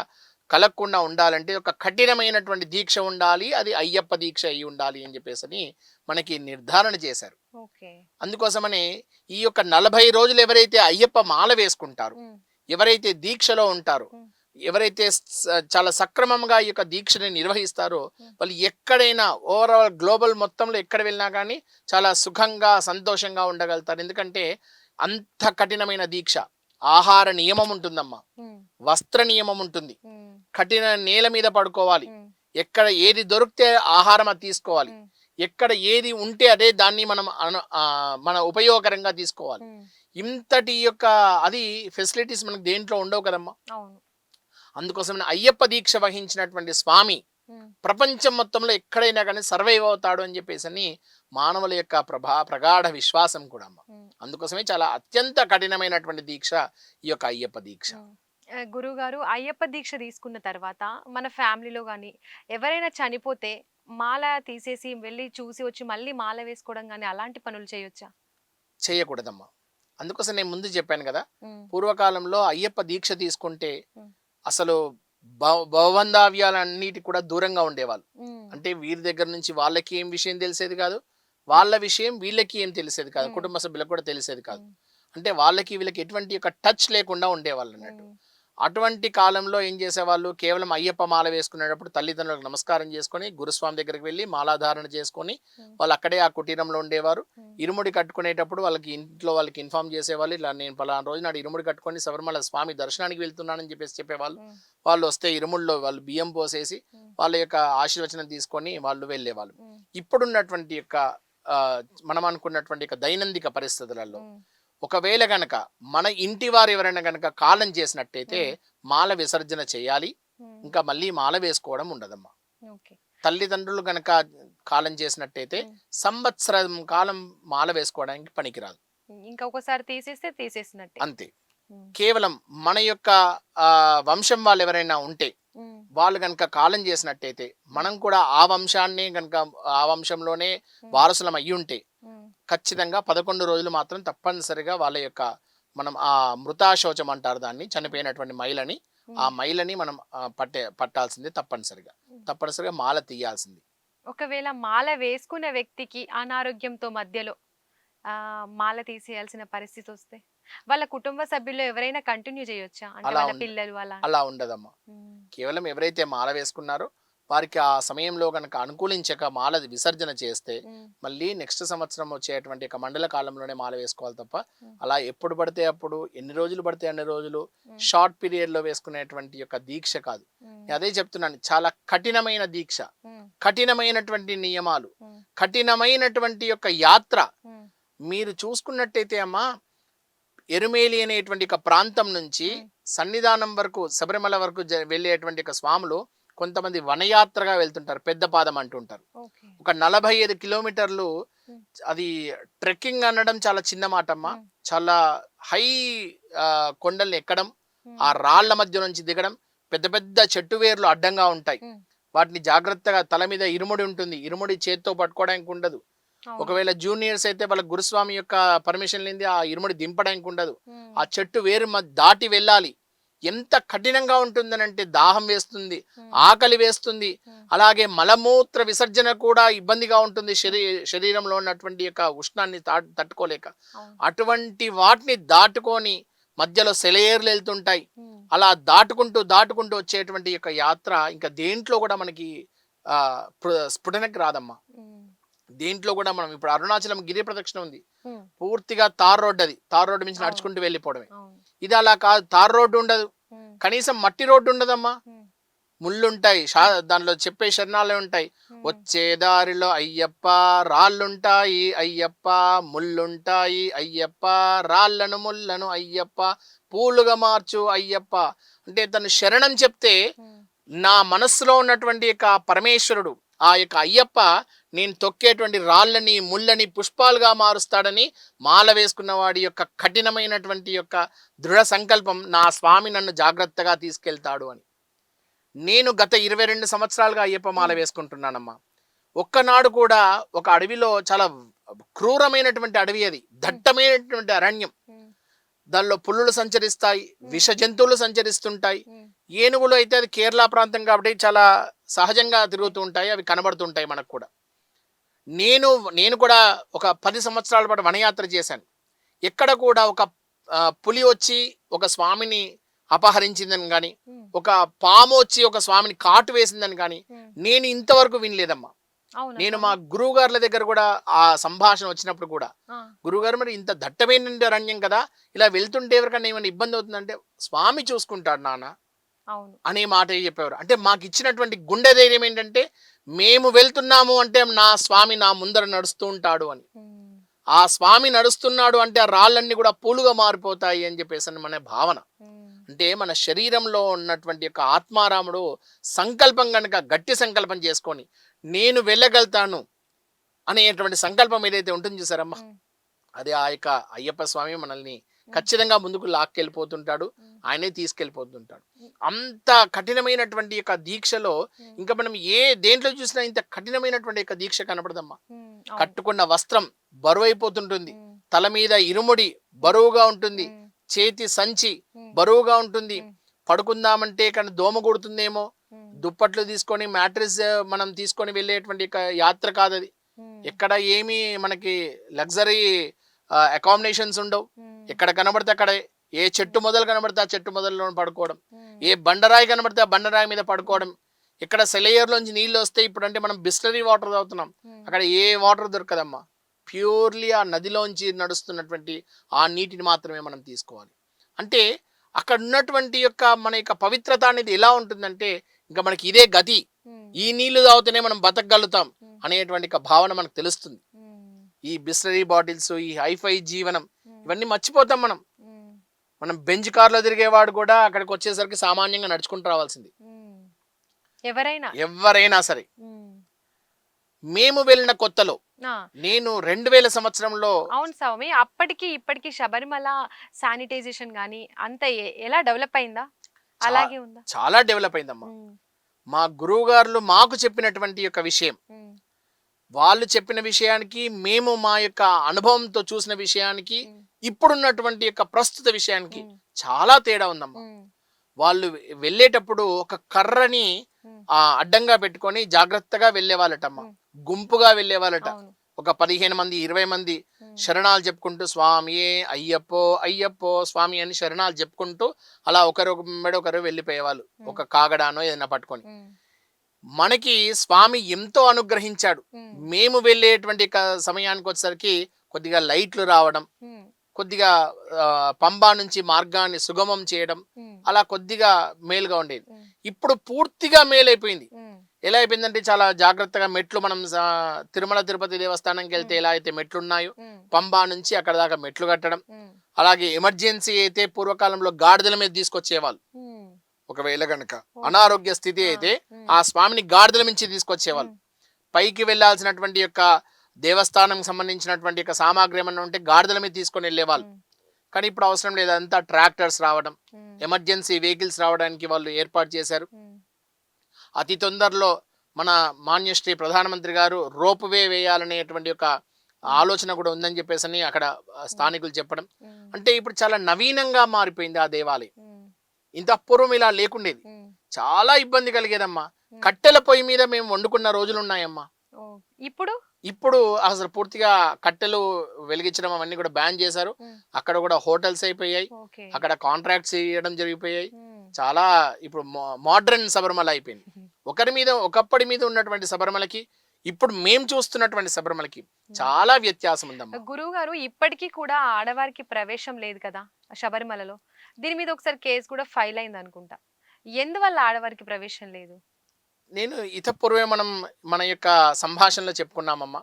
కలగకుండా ఉండాలంటే ఒక కఠినమైనటువంటి దీక్ష ఉండాలి, అది అయ్యప్ప దీక్ష అయి ఉండాలి అని చెప్పేసి మనకి నిర్ధారణ చేశారు. ఓకే. అందుకోసమని ఈ యొక్క 40 రోజులు ఎవరైతే అయ్యప్ప మాల వేసుకుంటారో, ఉమ్, ఎవరైతే దీక్షలో ఉంటారో, ఉమ్, ఎవరైతే చాలా సక్రమంగా ఈ యొక్క దీక్షని నిర్వహిస్తారో ఉమ్, వాళ్ళు ఎక్కడైనా ఓవరాల్ గ్లోబల్ మొత్తంలో ఎక్కడ వెళ్ళినా కానీ చాలా సుఖంగా సంతోషంగా ఉండగలుగుతారు. ఎందుకంటే అంత కఠినమైన దీక్ష. ఆహార నియమం ఉంటుందమ్మా, ఉమ్, వస్త్ర నియమం ఉంటుంది, ఉమ్, కఠిన నేల మీద పడుకోవాలి, ఉమ్, ఎక్కడ ఏది దొరికితే ఆహారం అది తీసుకోవాలి, ఉమ్, ఎక్కడ ఏది ఉంటే అదే దాన్ని మనం మన ఉపయోగకరంగా తీసుకోవాలి. ఉమ్, ఇంతటి యొక్క అది ఫెసిలిటీస్ మనకు దేంట్లో ఉండవు కదమ్మా. అవును. అందుకోసం అయ్యప్ప దీక్ష వహించినటువంటి స్వామి ఉమ్, ప్రపంచం మొత్తంలో ఎక్కడైనా కానీ సర్వైవ్ అవుతాడు అని చెప్పేసి అని మానవుల యొక్క ప్రగాఢ విశ్వాసం కూడా అమ్మ. ఉమ్, అందుకోసమే చాలా అత్యంత కఠినమైనటువంటి దీక్ష ఈ యొక్క అయ్యప్ప దీక్ష. ఉమ్. గురువు గారు, అయ్యప్ప దీక్ష తీసుకున్న తర్వాత మన ఫ్యామిలీలో గాని ఎవరైనా చనిపోతే మాల తీసేసి వెళ్ళి చూసి వచ్చి మళ్ళీ మాల వేసుకోవడం గాని అలాంటి పనులు చేయొచ్చా? చేయకూడదమ్మా. అందుకోసం నేను ముందు చెప్పాను కదా, ఉమ్, పూర్వకాలంలో అయ్యప్ప దీక్ష తీసుకుంటే ఉమ్, అసలు భవబంధావ్యాలన్నిటి కూడా దూరంగా ఉండేవాళ్ళు. ఉమ్, అంటే వీరి దగ్గర నుంచి వాళ్ళకి ఏం విషయం తెలిసేది కాదు, వాళ్ళ విషయం వీళ్ళకి ఏం తెలిసేది కాదు, ఉమ్, కుటుంబ సభ్యులకు కూడా తెలిసేది కాదు. ఉమ్, అంటే వాళ్ళకి వీళ్ళకి ఎటువంటి యొక్క టచ్ లేకుండా ఉండేవాళ్ళు అన్నట్టు. ఉమ్, అటువంటి కాలంలో ఏం చేసేవాళ్ళు, కేవలం అయ్యప్ప మాల వేసుకునేటప్పుడు తల్లిదండ్రులకు నమస్కారం చేసుకొని గురుస్వామి దగ్గరికి వెళ్ళి మాలాధారణ చేసుకొని ఉమ్, వాళ్ళు అక్కడే ఆ కుటీరంలో ఉండేవారు. ఉమ్, ఇరుముడి కట్టుకునేటప్పుడు వాళ్ళకి ఇంట్లో వాళ్ళకి ఇన్ఫార్మ్ చేసేవాళ్ళు, ఇలా నేను పలానా రోజు నాడు ఇరుముడి కట్టుకొని శబరిమల స్వామి దర్శనానికి వెళ్తున్నానని చెప్పేసి చెప్పేవాళ్ళు. ఉమ్, వాళ్ళు వస్తే ఇరుముల్లో వాళ్ళు బియ్యం పోసేసి ఉమ్, వాళ్ళ యొక్క ఆశీర్వచనం తీసుకొని వాళ్ళు వెళ్ళేవాళ్ళు. ఉమ్, ఇప్పుడున్నటువంటి యొక్క ఆ, మనం అనుకున్నటువంటి యొక్క దైనందిక పరిస్థితులలో ఉమ్, ఒకవేళ గనక మన ఇంటి వారు ఎవరైనా గనక కాలం చేసినట్టయితే ఉమ్, మాల విసర్జన చేయాలి, ఉమ్, ఇంకా మళ్ళీ మాల వేసుకోవడం ఉండదమ్మా. ఓకే. తల్లిదండ్రులు గనక కాలం చేసినట్టయితే ఉమ్, సంవత్సరం కాలం మాల వేసుకోవడానికి పనికిరాదు. ఇంకా ఒకసారి తీసేస్తే తీసేసినట్టే. అంతే. ఉమ్, కేవలం మన యొక్క వంశం వాళ్ళు ఎవరైనా ఉంటే ఉమ్, వాళ్ళు కనుక కాలం చేసినట్టయితే మనం కూడా ఆ వంశాన్ని కనుక ఆ వంశంలోనే ఉమ్, వారసులం అయ్యి ఉంటే ఉమ్, ఖచ్చితంగా 11 రోజులు మాత్రం తప్పనిసరిగా వాళ్ళ యొక్క మనం ఆ మృతాశోచం అంటారు దాన్ని, చనిపోయినటువంటి మైలని, ఆ ఉమ్, మైలని మనం పట్టాల్సిందే తప్పనిసరిగా. ఉమ్. తప్పనిసరిగా మాల తీయాల్సింది. ఒకవేళ మాల వేసుకున్న వ్యక్తికి అనారోగ్యంతో మధ్యలో మాల తీసేయాల్సిన పరిస్థితి వస్తే వాళ్ళ కుటుంబ సభ్యుల్లో ఎవరైనా కంటిన్యూ చేయొచ్చా? అంటే అలా వాళ్ళ పిల్లలు అలా? అలా ఉండదమ్మా. ఉమ్, కేవలం ఎవరైతే మాల వేసుకున్నారో వారికి ఆ సమయంలో కనుక అనుకూలించక మాల విసర్జన చేస్తే ఉమ్, మళ్ళీ నెక్స్ట్ సంవత్సరం వచ్చేటువంటి ఒక మండల కాలంలోనే మాల వేసుకోవాలి తప్ప ఉమ్, అలా ఎప్పుడు పడితే అప్పుడు ఎన్ని రోజులు పడితే అన్ని రోజులు ఉమ్, షార్ట్ పీరియడ్లో వేసుకునేటువంటి యొక్క దీక్ష కాదు. ఉమ్, నేను అదే చెప్తున్నాను, చాలా కఠినమైన దీక్ష, ఉమ్, కఠినమైనటువంటి నియమాలు, ఉమ్, కఠినమైనటువంటి యొక్క యాత్ర. ఉమ్, మీరు చూసుకున్నట్టయితే అమ్మా, ఎరుమేలి అనేటువంటి ఒక ప్రాంతం నుంచి ఉమ్, సన్నిధానం వరకు శబరిమల వరకు వెళ్ళేటువంటి ఒక స్వాములు కొంతమంది వనయాత్రగా వెళ్తుంటారు, పెద్ద పాదం అంటుంటారు. ఓకే. ఒక 45 కిలోమీటర్లు. ఉమ్, అది ట్రెక్కింగ్ అనడం చాలా చిన్న మాట అమ్మా. ఉమ్, చాలా హై కొండల్ని ఎక్కడం, ఆ ఉమ్, రాళ్ల మధ్య నుంచి దిగడం, పెద్ద పెద్ద చెట్టు వేర్లు అడ్డంగా ఉంటాయి. ఉమ్, వాటిని జాగ్రత్తగా, తల మీద ఇరుముడి ఉంటుంది, ఇరుముడి చేత్తో పట్టుకోవడానికి ఉండదు. అవును. ఒకవేళ జూనియర్స్ అయితే వాళ్ళ గురుస్వామి యొక్క పర్మిషన్ లేనిది ఆ ఇరుముడి దింపడానికి ఉండదు. ఉమ్, ఆ చెట్టు వేరు దాటి వెళ్ళాలి. ఎంత కఠినంగా ఉంటుందనంటే దాహం వేస్తుంది, ఉమ్, ఆకలి వేస్తుంది, ఉమ్, అలాగే మలమూత్ర విసర్జన కూడా ఇబ్బందిగా ఉంటుంది, శరీరంలో ఉన్నటువంటి యొక్క ఉష్ణాన్ని తట్టుకోలేక. అవును. అటువంటి వాటిని దాటుకొని మధ్యలో సెలయేర్లు వెళ్తుంటాయి. ఉమ్, అలా దాటుకుంటూ దాటుకుంటూ వచ్చేటువంటి యొక్క యాత్ర ఇంకా దేంట్లో కూడా మనకి ఆ స్ఫుటనకి రాదమ్మా. ఉమ్, దేంట్లో కూడా మనం ఇప్పుడు అరుణాచలం గిరి ప్రదక్షిణ ఉంది, ఉమ్, పూర్తిగా తార్ రోడ్, అది తార్ రోడ్డు మించి అవును. నడుచుకుంటూ వెళ్ళిపోవడమే. అవును. ఇది అలా కాదు, తార్ రోడ్డు ఉండదు, ఉమ్, కనీసం మట్టి రోడ్డు ఉండదమ్మా. ఉమ్, ముళ్ళుంటాయి, దానిలో చెప్పే శరణాలే ఉంటాయి. ఉమ్, వచ్చే దారిలో అయ్యప్ప రాళ్ళుంటాయి అయ్యప్ప, ముళ్ళుంటాయి అయ్యప్ప, రాళ్ళను ముళ్ళను అయ్యప్ప, పూలుగా మార్చు అయ్యప్ప. అంటే తను శరణం చెప్తే ఉమ్, నా మనస్సులో ఉన్నటువంటి యొక్క పరమేశ్వరుడు, ఆ యొక్క అయ్యప్ప, నేను తొక్కేటువంటి రాళ్ళని ముళ్ళని పుష్పాలుగా మారుస్తాడని మాల వేసుకున్న వాడి యొక్క కఠినమైనటువంటి యొక్క దృఢ సంకల్పం, నా స్వామి నన్ను జాగ్రత్తగా తీసుకెళ్తాడు అని. నేను గత 22 సంవత్సరాలుగా అయ్యప్ప మాల ఉమ్, వేసుకుంటున్నానమ్మా. ఒక్కనాడు కూడా ఒక అడవిలో, చాలా క్రూరమైనటువంటి అడవి అది, దట్టమైనటువంటి అరణ్యం, ఉమ్, దానిలో పులులు సంచరిస్తాయి, విష జంతువులు సంచరిస్తుంటాయి. ఉమ్, ఏనుగులు అయితే అది కేరళ ప్రాంతం కాబట్టి చాలా సహజంగా తిరుగుతూ ఉంటాయి, అవి కనబడుతుంటాయి మనకు కూడా. నేను నేను కూడా ఒక 10 సంవత్సరాల పాటు వనయాత్ర చేశాను. ఎక్కడ కూడా ఒక పులి వచ్చి ఒక స్వామిని అపహరించిందని కానీ, ఉమ్, ఒక పాము వచ్చి ఒక స్వామిని కాటు వేసిందని కానీ ఉమ్, నేను ఇంతవరకు వినలేదమ్మా. అవునా నేను మా స్వామి? గురువు గారుల దగ్గర కూడా ఆ సంభాషణ వచ్చినప్పుడు కూడా, ఆ, గురువుగారు మరి ఇంత దట్టమైన అరణ్యం కదా, ఇలా వెళ్తుంటే ఎవరికన్నా ఏమైనా ఇబ్బంది అవుతుందంటే స్వామి చూసుకుంటాడు నాన్న అవును. అనే మాట చెప్పేవారు. అంటే మాకు ఇచ్చినటువంటి గుండె ధైర్యం ఏంటంటే, మేము వెళ్తున్నాము అంటే నా స్వామి నా ముందర నడుస్తూ ఉంటాడు అని. ఉమ్, ఆ స్వామి నడుస్తున్నాడు అంటే ఆ రాళ్ళన్నీ కూడా పూలుగా మారిపోతాయి అని చెప్పేసి అని మన భావన. ఉమ్, అంటే మన శరీరంలో ఉన్నటువంటి యొక్క ఆత్మారాముడు సంకల్పం కనుక గట్టి సంకల్పం చేసుకొని నేను వెళ్ళగలుగుతాను అనేటువంటి సంకల్పం ఏదైతే ఉంటుంది చూసారమ్మా, ఉమ్, అది ఆ యొక్క అయ్యప్ప స్వామి మనల్ని ఉమ్, ఖచ్చితంగా ముందుకు లాక్కెళ్ళిపోతుంటాడు, ఉమ్, ఆయనే తీసుకెళ్ళిపోతుంటాడు. ఉమ్, అంత కఠినమైనటువంటి యొక్క దీక్షలో ఉమ్, ఇంకా మనం దేంట్లో చూసినా ఇంత కఠినమైనటువంటి యొక్క దీక్ష కనపడదమ్మా. ఉమ్, అవును. కట్టుకున్న వస్త్రం బరువైపోతుంటుంది, ఉమ్, తల మీద ఇరుముడి బరువుగా ఉంటుంది, ఉమ్, చేతి సంచి ఉమ్, బరువుగా ఉంటుంది, ఉమ్, పడుకుందామంటే కానీ దోమ కొడుతుందేమో, ఉమ్, దుప్పట్లు తీసుకొని మ్యాట్రిస్ మనం తీసుకొని వెళ్ళేటువంటి యాత్ర కాదది. ఉమ్, ఎక్కడ ఏమీ మనకి లగ్జరీ అకామిడేషన్స్ ఉండవు. ఉమ్, ఎక్కడ కనబడితే అక్కడ, ఏ చెట్టు మొదలు కనబడితే ఆ చెట్టు మొదల్లో పడుకోవడం, ఉమ్, ఏ బండరాయి కనబడితే ఆ బండరాయి మీద పడుకోవడం. ఇక్కడ సెలయేరులోంచి నీళ్ళు వస్తే ఇప్పుడు అంటే మనం బిస్లరీ వాటర్ తాగుతున్నాం, ఉమ్, అక్కడ ఏ వాటర్ దొరకదమ్మా. ప్యూర్లీ ఆ నదిలోంచి నడుస్తున్నటువంటి ఆ నీటిని మాత్రమే మనం తీసుకోవాలి. అంటే అక్కడ ఉన్నటువంటి యొక్క మన యొక్క పవిత్రత అనేది ఎలా ఉంటుందంటే, ఇంకా మనకి ఇదే గతి, ఉమ్, ఈ నీళ్లు తాగితేనే మనం బతకగలుగుతాం ఉమ్, అనేటువంటి ఒక భావన మనకు తెలుస్తుంది. ఉమ్, ఈ బిస్లరీ బాటిల్స్, ఈ హైఫై జీవనం, ఉమ్, ఇవన్నీ మర్చిపోతాం మనం. ఉమ్, మనం బెంచ్ కార్లో తిరిగేవాడు కూడా అక్కడికి వచ్చేసరికి సామాన్యంగా నడుచుకుంటూ రావాల్సింది, ఉమ్. ఎవరైనా. ఎవరైనా సరే. ఉమ్, మేము వెళ్ళిన కొత్తలో, ఆ, నేను 2000 సంవత్సరంలో అవును స్వామి. అప్పటికి ఇప్పటికి శబరిమల శానిటైజేషన్ గానీ అంత ఎలా డెవలప్ అయిందా? చా- అలాగే ఉందా? చాలా డెవలప్ అయిందమ్మా. ఉమ్, మా గురువు గారు మాకు చెప్పినటువంటి యొక్క విషయం, ఉమ్, వాళ్ళు చెప్పిన విషయానికి, మేము మా యొక్క అనుభవంతో చూసిన విషయానికి, ఉమ్, ఇప్పుడున్నటువంటి యొక్క ప్రస్తుత విషయానికి ఉమ్, చాలా తేడా ఉందమ్మా. ఉమ్, వాళ్ళు వెళ్ళేటప్పుడు ఒక కర్రని ఉమ్, అడ్డంగా పెట్టుకొని జాగ్రత్తగా వెళ్ళేవాళ్ళటమ్మ, ఉమ్, గుంపుగా వెళ్ళేవాళ్ళట. అవును. ఒక 15 మంది 20 మంది ఉమ్, శరణాలు చెప్పుకుంటూ స్వామియే అయ్యప్పో అయ్యప్పో స్వామి అని శరణాలు చెప్పుకుంటూ అలా ఒకరు మెడ ఒకరు వెళ్ళిపోయేవాళ్ళు, ఉమ్, ఒక కాగడానో ఏదైనా పట్టుకొని. ఉమ్, మనకి స్వామి ఎంతో అనుగ్రహించాడు. మేము వెళ్ళేటువంటి సమయానికి వచ్చేసరికి కొద్దిగా లైట్లు రావడం, కొద్దిగా పంబా నుంచి మార్గాన్ని సుగమం చేయడం, అలా కొద్దిగా మేలుగా ఉండేది. ఇప్పుడు పూర్తిగా మేలైపోయింది. ఎలా అయిపోయిందంటే చాలా జాగ్రత్తగా మెట్లు మనం తిరుమల తిరుపతి దేవస్థానంకి వెళ్తే ఎలా అయితే మెట్లు ఉన్నాయో, పంబా నుంచి అక్కడ దాకా మెట్లు కట్టడం. అలాగే ఎమర్జెన్సీ అయితే పూర్వకాలంలో గాడిదల మీద తీసుకొచ్చేవాళ్ళు. ఒకవేళ గనక అనారోగ్య స్థితి అయితే ఆ స్వామిని గాడిదల నుంచి తీసుకొచ్చేవాళ్ళు. పైకి వెళ్లాల్సినటువంటి యొక్క దేవస్థానం సంబంధించినటువంటి యొక్క సామాగ్రి ఏమన్నా ఉంటే గాడిదల మీద తీసుకొని వెళ్ళేవాళ్ళు. కానీ ఇప్పుడు అవసరం లేదు. అంతా ట్రాక్టర్స్ రావడం, ఎమర్జెన్సీ వెహికల్స్ రావడానికి వాళ్ళు ఏర్పాటు చేశారు. అతి తొందరలో మన మాన్యశ్రీ ప్రధానమంత్రి గారు రోప్ వే వేయాలనేటువంటి ఒక ఆలోచన కూడా ఉందని చెప్పేసి అక్కడ స్థానికులు చెప్పడం. అంటే ఇప్పుడు చాలా నవీనంగా మారిపోయింది ఆ దేవాలయం. ఇంత పూర్వం ఇలా లేకుండేది. చాలా ఇబ్బంది కలిగేదమ్మా. కట్టెల పొయ్యి మీద మేము వండుకున్న రోజులు ఉన్నాయమ్మా. ఇప్పుడు అసలు పూర్తిగా కట్టెలు వెలిగించడం అవన్నీ కూడా బ్యాన్ చేశారు. అక్కడ కూడా హోటల్స్ అయిపోయాయి, అక్కడ కాంట్రాక్ట్స్ ఇవ్వడం జరిగిపోయాయి. చాలా ఇప్పుడు మోడ్రన్ శబరిమల అయిపోయింది. ఒకప్పటి మీద ఉన్నటువంటి శబరిమలకి ఇప్పుడు మేము చూస్తున్నటువంటి శబరిమలకి చాలా వ్యత్యాసం ఉందమ్మా. గురువు గారు, ఇప్పటికీ కూడా ఆడవారికి ప్రవేశం లేదు కదా శబరిమలలో. దీని మీద ఒకసారి కేసు కూడా ఫైల్ అయింది అనుకుంటా. ఎందువల్ల ఆడవారికి ప్రవేశం లేదు? నేను ఇతపూర్వే మన యొక్క సంభాషణలో చెప్పుకున్నామమ్మా.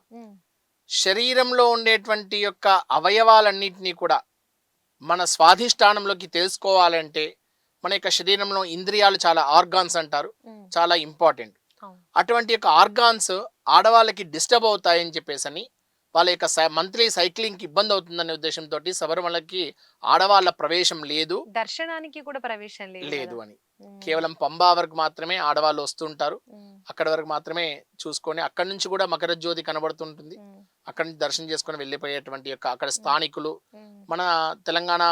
శరీరంలో ఉండేటువంటి యొక్క అవయవాలన్నింటినీ కూడా మన స్వాధిష్టానంలోకి తెలుసుకోవాలంటే మన యొక్క శరీరంలో ఇంద్రియాలు చాలా ఆర్గాన్స్ అంటారు, చాలా ఇంపార్టెంట్. అటువంటి యొక్క ఆర్గాన్స్ ఆడవాళ్ళకి డిస్టర్బ్ అవుతాయని చెప్పేసి వాళ్ళ యొక్క మంత్లీ సైక్లింగ్కి ఇబ్బంది అవుతుందనే ఉద్దేశంతో శబరిమలకి ఆడవాళ్ళ ప్రవేశం లేదు, దర్శనానికి కూడా ప్రవేశం లేదు అని. కేవలం పంబా వరకు మాత్రమే ఆడవాళ్ళు వస్తుంటారు. అక్కడ వరకు మాత్రమే చూసుకొని అక్కడి నుంచి కూడా మకర జ్యోతి కనబడుతుంటుంది. అక్కడి నుంచి దర్శనం చేసుకొని వెళ్ళిపోయేటువంటి యొక్క అక్కడ స్థానికులు మన తెలంగాణ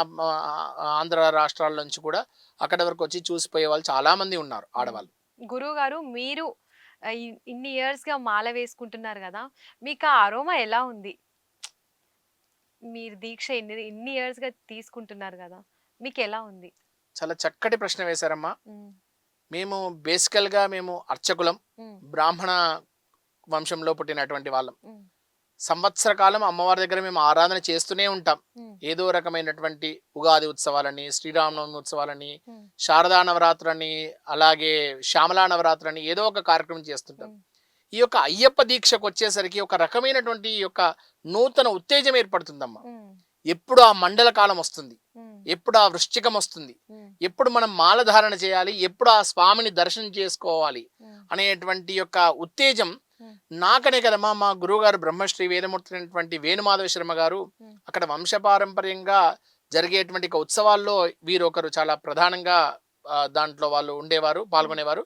ఆంధ్ర రాష్ట్రాల నుంచి కూడా అక్కడి వరకు వచ్చి చూసిపోయే వాళ్ళు చాలా మంది ఉన్నారు ఆడవాళ్ళు. గురువు గారు, మీరు ఇన్ని ఇయర్స్ గా మాల వేసుకుంటున్నారు కదా, మీకు ఆ అరోమా ఎలా ఉంది? మీరు దీక్ష ఇన్ని ఇయర్స్ గా తీసుకుంటున్నారు కదా, మీకు ఎలా ఉంది? చాలా చక్కటి ప్రశ్న వేశారమ్మా. మేము బేసికల్ గా అర్చకులం, బ్రాహ్మణ వంశంలో పుట్టినటువంటి వాళ్ళం. సంవత్సర కాలం అమ్మవారి దగ్గర మేము ఆరాధన చేస్తూనే ఉంటాం. ఏదో రకమైనటువంటి ఉగాది ఉత్సవాలని, శ్రీరామనవమి ఉత్సవాలని, శారదా నవరాత్రులని, అలాగే శ్యామలా నవరాత్రులని ఏదో ఒక కార్యక్రమం చేస్తుంటాం. ఈ యొక్క అయ్యప్ప దీక్షకు వచ్చేసరికి ఒక రకమైనటువంటి ఈ యొక్క నూతన ఉత్తేజం ఏర్పడుతుందమ్మా. ఎప్పుడు ఆ మండల కాలం వస్తుంది, ఎప్పుడు ఆ వృశ్చికం వస్తుంది, ఎప్పుడు మనం మాలధారణ చేయాలి, ఎప్పుడు ఆ స్వామిని దర్శనం చేసుకోవాలి అనేటువంటి యొక్క ఉత్తేజం నాకనే కదమ్మా, మా గురువు గారు బ్రహ్మశ్రీ వేదమూర్తి అయినటువంటి వేణుమాధవ శర్మ గారు అక్కడ వంశపారంపర్యంగా జరిగేటువంటి ఉత్సవాల్లో వీరు ఒకరు చాలా ప్రధానంగా దాంట్లో వాళ్ళు ఉండేవారు, పాల్గొనేవారు.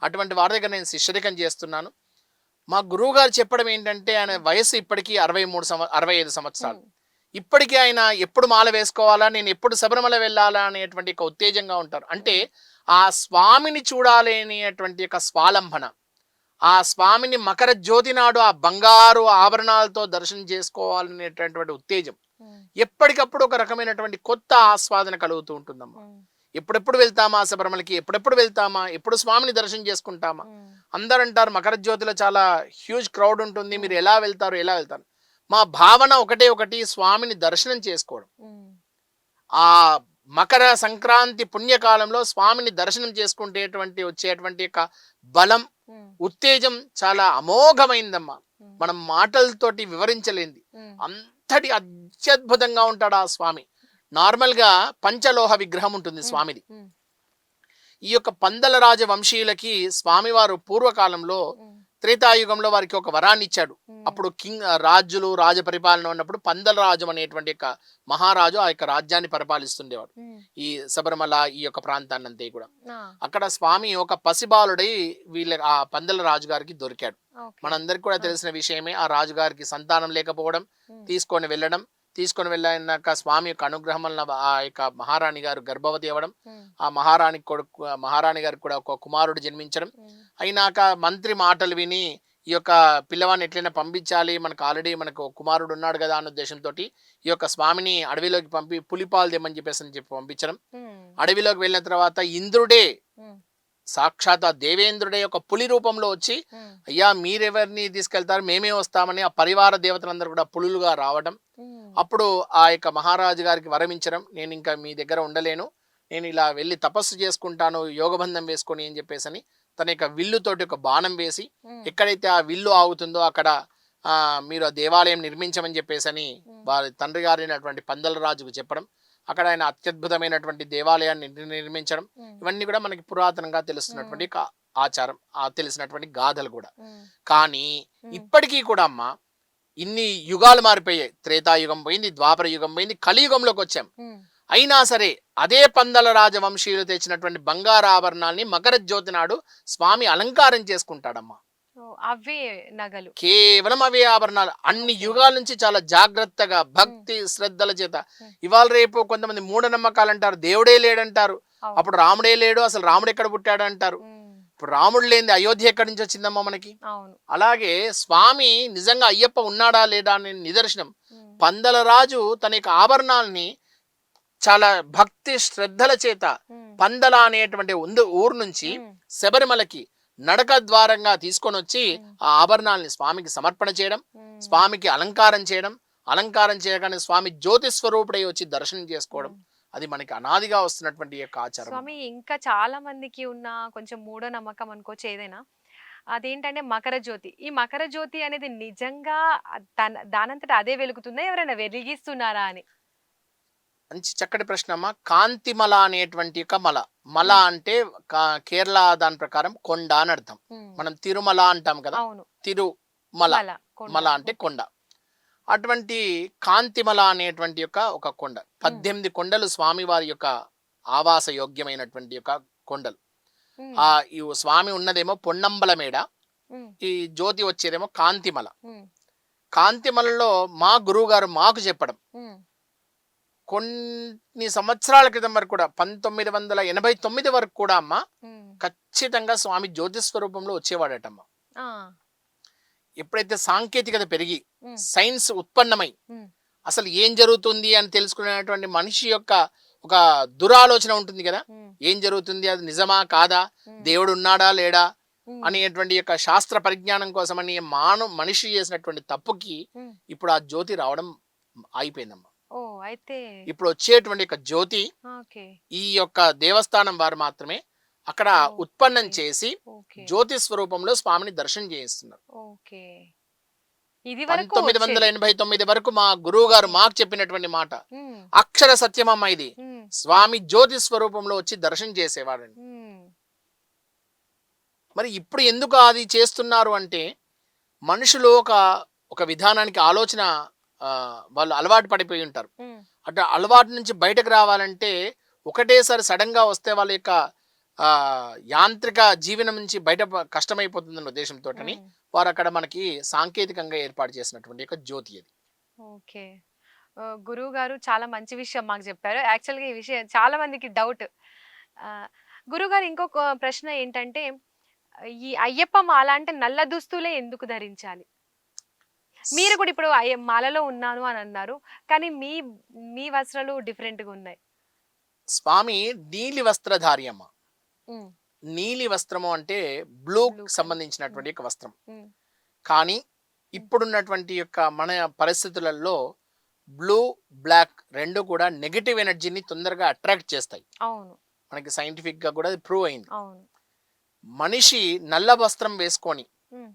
అటువంటి వారి దగ్గర నేను శిష్యరికం చేస్తున్నాను. మా గురువు గారు చెప్పడం ఏంటంటే, ఆయన వయసు ఇప్పటికీ 65 సంవత్సరాలు. ఇప్పటికీ ఆయన ఎప్పుడు మాల వేసుకోవాలా, నేను ఎప్పుడు శబరిమల వెళ్ళాలా అనేటువంటి ఒక ఉత్తేజంగా ఉంటారు. అంటే ఆ స్వామిని చూడాలి అనేటువంటి ఒక స్వాలంబన, ఆ స్వామిని మకర జ్యోతి నాడు ఆ బంగారు ఆభరణాలతో దర్శనం చేసుకోవాలనేటటువంటి ఉత్తేజం ఎప్పటికప్పుడు ఒక రకమైనటువంటి కొత్త ఆస్వాదన కలుగుతూ ఉంటుందమ్మా. ఎప్పుడెప్పుడు వెళ్తామా శబరిమలకి, ఎప్పుడెప్పుడు వెళ్తామా, ఎప్పుడు స్వామిని దర్శనం చేసుకుంటామా. అందరు అంటారు మకర జ్యోతిలో చాలా హ్యూజ్ క్రౌడ్ ఉంటుంది, మీరు ఎలా వెళ్తారు. మా భావన ఒకటి, స్వామిని దర్శనం చేసుకోవడం. ఆ మకర సంక్రాంతి పుణ్యకాలంలో స్వామిని దర్శనం చేసుకుంటేటువంటి వచ్చేటువంటి బలం, ఉత్తేజం చాలా అమోఘమైందమ్మా. మనం మాటలతోటి వివరించలేంది. అంతటి అత్యద్భుతంగా ఉంటాడు ఆ స్వామి. నార్మల్ గా పంచలోహ విగ్రహం ఉంటుంది స్వామిది. ఈ యొక్క పందల రాజ వంశీయులకి స్వామివారు పూర్వకాలంలో త్రేతాయుగంలో వారికి ఒక వరాన్ని ఇచ్చాడు. అప్పుడు రాజులు రాజ పరిపాలన ఉన్నప్పుడు పందల రాజు అనేటువంటి యొక్క మహారాజు ఆ యొక్క రాజ్యాన్ని పరిపాలిస్తుండేవాడు. ఈ శబరిమల ఈ యొక్క ప్రాంతాన్ని అంతే కూడా. అక్కడ స్వామి ఒక పసిబాలుడై ఆ పందల రాజు గారికి దొరికాడు. మనందరికి కూడా తెలిసిన విషయమే. ఆ రాజుగారికి సంతానం లేకపోవడం, తీసుకొని వెళ్ళాక స్వామి యొక్క అనుగ్రహం వలన ఆ యొక్క మహారాణి గారు గర్భవతి అవ్వడం, ఆ మహారాణి గారికి కూడా ఒక కుమారుడు జన్మించడం. అయినాక మంత్రి మాటలు విని ఈ యొక్క పిల్లవాడిని ఎట్లయినా పంపించాలి, మనకు కుమారుడు ఉన్నాడు కదా అన్న ఉద్దేశంతో ఈ యొక్క స్వామిని అడవిలోకి పంపి పులిపాలు తెమ్మని చెప్పి పంపించడం. అడవిలోకి వెళ్ళిన తర్వాత ఇంద్రుడే సాక్షాత్ ఆ దేవేంద్రుడే యొక్క పులి రూపంలో వచ్చి, ఉమ్, అయ్యా మీరెవరిని తీసుకెళ్తారు, మేమే వస్తామని ఆ పరివార దేవతలందరూ కూడా పులులుగా రావడం. ఉమ్, అప్పుడు ఆ యొక్క మహారాజు గారికి వరమించడం, నేను ఇంకా మీ దగ్గర ఉండలేను, నేను ఇలా వెళ్ళి తపస్సు చేసుకుంటాను యోగబంధం వేసుకొని అని చెప్పేసి తన యొక్క విల్లుతోటి ఒక బాణం వేసి, ఉమ్, ఎక్కడైతే ఆ విల్లు ఆగుతుందో అక్కడ మీరు ఆ దేవాలయం నిర్మించమని చెప్పేసి ఉమ్, వారి తండ్రి గారైనటువంటి పందల రాజుకు చెప్పడం, అక్కడ ఆయన అత్యద్భుతమైనటువంటి దేవాలయాన్ని నిర్మించడం. ఉమ్, ఇవన్నీ కూడా మనకి పురాతనంగా ఉమ్, తెలుస్తున్నటువంటి ఆచారం, తెలిసినటువంటి గాథలు కూడా. ఉమ్, కానీ ఉమ్, ఇప్పటికీ కూడా అమ్మ, ఇన్ని యుగాలు మారిపోయాయి, త్రేతాయుగం పోయింది, ద్వాపర యుగం పోయింది, కలియుగంలోకి వచ్చాం. ఉమ్. అయినా సరే అదే పందల రాజవంశీయులు తెచ్చినటువంటి బంగారు ఆభరణాల్ని మకర జ్యోతి నాడు స్వామి అలంకారం చేసుకుంటాడమ్మా. ఓ, అవే నగలు. కేవలం అవే ఆభరణాలు. అన్ని ఓకే. యుగాల నుంచి చాలా జాగ్రత్తగా ఉమ్, భక్తి శ్రద్ధల చేత. ఉమ్, ఇవాళ రేపు కొంతమంది మూఢనమ్మకాలు అంటారు, దేవుడే లేడంటారు, అవును. అప్పుడు రాముడే లేడు, అసలు రాముడు ఎక్కడ పుట్టాడు అంటారు. ఉమ్, ఇప్పుడు రాముడు లేనిది అయోధ్య ఎక్కడి నుంచి వచ్చిందమ్మా మనకి? అవును. అలాగే స్వామి నిజంగా అయ్యప్ప ఉన్నాడా లేదా అనే నిదర్శనం, ఉమ్, పందల రాజు తన యొక్క ఆభరణాల్ని చాలా భక్తి శ్రద్ధల చేత ఉమ్, పందల అనేటువంటి ఊరు నుంచి ఉమ్, శబరిమలకి నడక ద్వారంగా తీసుకొని వచ్చి ఉమ్, ఆ ఆభరణాలని స్వామికి సమర్పణ చేయడం, ఉమ్, స్వామికి అలంకారం చేయడం, అలంకారం చేయగానే స్వామి జ్యోతి స్వరూపుడై వచ్చి దర్శనం చేసుకోవడం, ఉమ్. అది మనకి అనాదిగా వస్తున్నటువంటి ఈ యొక్క ఆచారం. స్వామి, ఇంకా చాలా మందికి ఉన్న కొంచెం మూఢనమ్మకం అనుకోవచ్చు ఏదైనా. అదేంటంటే మకర జ్యోతి. ఈ మకర జ్యోతి అనేది నిజంగా దానంతట అదే వెలుగుతుందా? ఎవరైనా వెలిగిస్తున్నారా అని? మంచి చక్కటి ప్రశ్న అమ్మా. కాంతిమల అనేటువంటి యొక్క మల, మల హ్మ్. అంటే కేరళ దాని ప్రకారం కొండ అని అర్థం. హ్మ్. మనం తిరుమల అంటాం కదా, అవును. తిరుమల, మల. కొండ. మల అంటే ఓకే. కొండ. అటువంటి కాంతిమల అనేటువంటి యొక్క ఒక కొండ, హ్మ్. 18 కొండలు స్వామివారి యొక్క ఆవాస యోగ్యమైనటువంటి యొక్క కొండలు. హ్మ్. ఆ ఈ స్వామి ఉన్నదేమో పొన్నంబల మేడ, హ్మ్. ఈ జ్యోతి వచ్చేదేమో కాంతిమల. హ్మ్. కాంతిమలలో మా గురువు గారు మాకు చెప్పడం, హ్మ్. కొన్ని సంవత్సరాల క్రితం వరకు కూడా 1989 వరకు కూడా అమ్మ, హ్మ్. ఖచ్చితంగా స్వామి జ్యోతి స్వరూపంలో వచ్చేవాడటమ్మ. ఆ! ఎప్పుడైతే సాంకేతికత పెరిగి హ్మ్. సైన్స్ ఉత్పన్నమై హ్మ్. అసలు ఏం జరుగుతుంది అని తెలుసుకునేటువంటి మనిషి యొక్క ఒక దురాలోచన ఉంటుంది కదా, హ్మ్. ఏం జరుగుతుంది, అది నిజమా కాదా, హ్మ్. దేవుడు ఉన్నాడా లేడా హ్మ్. అనేటువంటి యొక్క శాస్త్ర పరిజ్ఞానం కోసమని మనిషి చేసినటువంటి తప్పుకి హ్మ్. ఇప్పుడు ఆ జ్యోతి రావడం అయిపోయిందమ్మా. ఓహ్! అయితే ఇప్పుడు వచ్చేటువంటి యొక్క జ్యోతి ఓకే. ఈ యొక్క దేవస్థానం వారు మాత్రమే అక్కడ ఉత్పన్నం ఓకే. చేసి ఓకే. జ్యోతి స్వరూపంలో స్వామిని దర్శనం చేయిస్తున్నారు. ఓకే. ఇది వరకు వచ్చేది. 1989 వరకు మా గురువు గారు ఓకే. మాకు చెప్పినటువంటి మాట హ్మ్. అక్షర సత్యమమ్మ ఇది. హ్మ్. స్వామి జ్యోతి స్వరూపంలో వచ్చి దర్శనం చేసేవాడండి. హ్మ్. మరి ఇప్పుడు ఎందుకు అది చేస్తున్నారు అంటే, మనుషులు ఒక విధానానికి ఆలోచన వాళ్ళు అలవాటు పడిపోయి ఉంటారు. హ్మ్. అట్లా అలవాటు నుంచి బయటకు రావాలంటే ఒకటేసారి సడన్ గా వస్తే వాళ్ళ యొక్క యాంత్రిక జీవనం నుంచి బయట కష్టమైపోతుందన్న ఉద్దేశంతోటని హ్మ్. వారు అక్కడ మనకి సాంకేతికంగా ఏర్పాటు చేసినటువంటి యొక్క జ్యోతి అది. ఓకే. గురువుగారు చాలా మంచి విషయం మాకు చెప్పారు. యాక్చువల్‌గా ఈ విషయం చాలా మందికి డౌట్. గురువుగారు ఇంకొక ప్రశ్న ఏంటంటే, ఈ అయ్యప్ప మాల అంటే నల్ల దుస్తులే ఎందుకు ధరించాలి? మీరు కూడా ఇప్పుడు మాలలో ఉన్నాను అని అన్నారు. కానీ మీ వస్త్రాలు డిఫరెంట్‌గా ఉన్నాయి. స్వామి నీలి వస్త్రధారి అమ్మ. హ్మ్. నీలి వస్త్రము అంటే బ్లూకి బ్లూ కలర్. హ్మ్. సంబంధించినటువంటి యొక్క వస్త్రం. హ్మ్. కానీ హ్మ్. ఇప్పుడున్నటువంటి యొక్క మన పరిస్థితులలో బ్లూ, బ్లాక్ 2 కూడా నెగెటివ్ ఎనర్జీని తొందరగా అట్రాక్ట్ చేస్తాయి. అవును. మనకి సైంటిఫిక్‌గా కూడా అది ప్రూవ్ అయింది. అవును. మనిషి నల్ల వస్త్రం వేసుకొని, హ్మ్.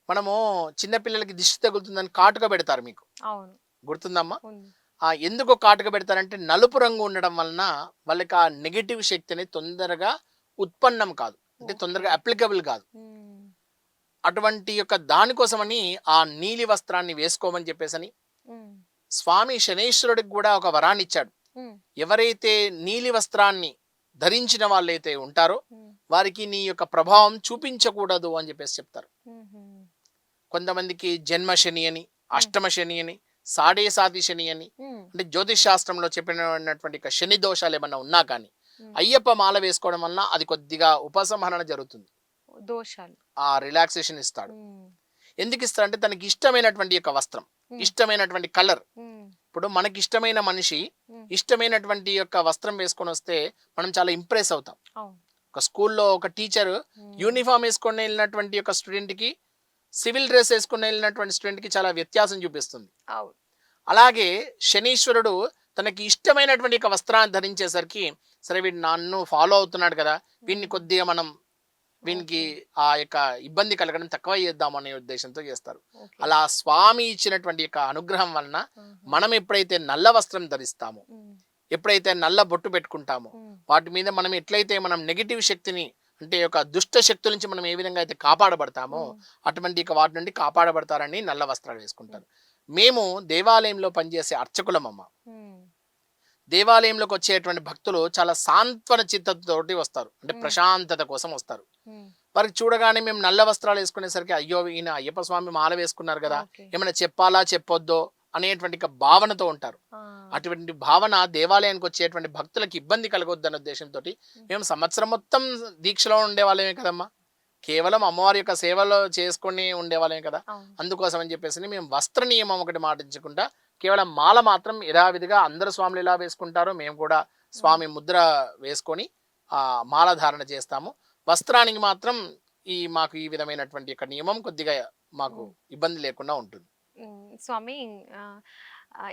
మనము చిన్న పిల్లలకి దిష్టి తగులుతుందని కాటుక పెడతారు మీకు. అవును. గుర్తుందమ్మా? ఉంది. ఎందుకో కాటుక పెడతారంటే నలుపు రంగు ఉండడం వలన వాళ్ళకి ఆ నెగెటివ్ శక్తి అనేది తొందరగా ఉత్పన్నం కాదు. అంటే ఓకే. తొందరగా అప్లికబుల్ కాదు. హ్మ్. అటువంటి యొక్క దానికోసమని ఆ నీలి వస్త్రాన్ని వేసుకోమని చెప్పేసని హ్మ్. స్వామి శనైశ్వరుడికి కూడా ఒక వరాన్ని ఇచ్చాడు. హ్మ్. ఎవరైతే నీలి వస్త్రాన్ని ధరించిన వాళ్ళైతే ఉంటారో హ్మ్. వారికి నీ యొక్క ప్రభావం చూపించకూడదు అని చెప్పేసి చెప్తారు. హుహు. కొంతమందికి జన్మ శని అని, హ్మ్. అష్టమ శని అని, సాడే సాతి శని అని, హ్మ్. అంటే జ్యోతిష్ శాస్త్రంలో చెప్పినటువంటి శని దోషాలు ఏమన్నా ఉన్నా కానీ హ్మ్. అయ్యప్ప మాల వేసుకోవడం వలన అది కొద్దిగా ఉపసంహరణ జరుగుతుంది. దోషాలు. ఆ రిలాక్సేషన్ ఇస్తాడు. హ్మ్. ఎందుకు ఇస్తాడంటే తనకి ఇష్టమైనటువంటి యొక్క వస్త్రం, హ్మ్. ఇష్టమైనటువంటి కలర్. హ్మ్. ఇప్పుడు మనకి ఇష్టమైన మనిషి హ్మ్. ఇష్టమైనటువంటి యొక్క వస్త్రం వేసుకొని వస్తే మనం చాలా ఇంప్రెస్ అవుతాం. అవును. ఒక స్కూల్లో ఒక టీచర్ యూనిఫామ్ వేసుకొని వెళ్ళినటువంటి ఒక స్టూడెంట్కి సివిల్ డ్రెస్ వేసుకొని వెళ్ళినటువంటి స్టూడెంట్కి చాలా వ్యత్యాసం చూపిస్తుంది. అవును. అలాగే శనీశ్వరుడు తనకి ఇష్టమైనటువంటి ఒక వస్త్రాన్ని ధరించేసరికి సరే వీడు నన్ను ఫాలో అవుతున్నాడు కదా, వీడిని కొద్దిగా మనం వీనికి ఓకే. ఆ యొక్క ఇబ్బంది కలగడం తక్కువ చేద్దాం అనే ఉద్దేశంతో చేస్తారు. ఓకే. అలా స్వామి ఇచ్చినటువంటి యొక్క అనుగ్రహం వలన ఆహా. మనం ఎప్పుడైతే నల్ల వస్త్రం ధరిస్తామో, ఉమ్. ఎప్పుడైతే నల్ల బొట్టు పెట్టుకుంటామో, ఉమ్. వాటి మీద మనం ఎట్లయితే మనం నెగిటివ్ శక్తిని అంటే ఒక దుష్ట శక్తుల నుంచి మనం ఏ విధంగా అయితే కాపాడబడతామో ఉమ్. అటువంటి వాటి నుండి కాపాడబడతారని నల్ల వస్త్రాలు వేసుకుంటారు. మేము దేవాలయంలో పనిచేసే అర్చకులమమ్మ. ఉమ్. దేవాలయంలోకి వచ్చేటువంటి భక్తులు చాలా సాంత్వన చిత్తతోటి వస్తారు, అంటే ఉమ్. ప్రశాంతత కోసం వస్తారు. ఉమ్. వారికి చూడగానే మేము నల్ల వస్త్రాలు వేసుకునేసరికి అయ్యో ఈయన అయ్యప్ప స్వామి మాల వేసుకున్నారు కదా, ఓకే. ఏమైనా చెప్పాలా చెప్పొద్దో అనేటువంటి ఒక భావనతో ఉంటారు. ఆ. అటువంటి భావన దేవాలయానికి వచ్చేటువంటి భక్తులకు ఇబ్బంది కలగొద్దన్న ఉద్దేశంతో మేము సంవత్సరం మొత్తం దీక్షలో ఉండే వాళ్ళమే కదమ్మా, కేవలం అమ్మవారి యొక్క సేవలో చేసుకొని ఉండేవాళ్ళమే కదా. అవును. అందుకోసం అని చెప్పేసి మేము వస్త్ర నియమం ఒకటి మాటించకుండా కేవలం మాల మాత్రం యథావిధిగా అందరు స్వాములు ఎలా వేసుకుంటారో మేము కూడా స్వామి ముద్ర వేసుకొని ఆ మాల ధారణ చేస్తాము. వస్త్రానికి మాత్రం మాకు ఈ విధమైనటువంటి యొక్క నియమం కొద్దిగా మాకు ఉమ్. ఇబ్బంది లేకుండా ఉంటుంది. స్వామి,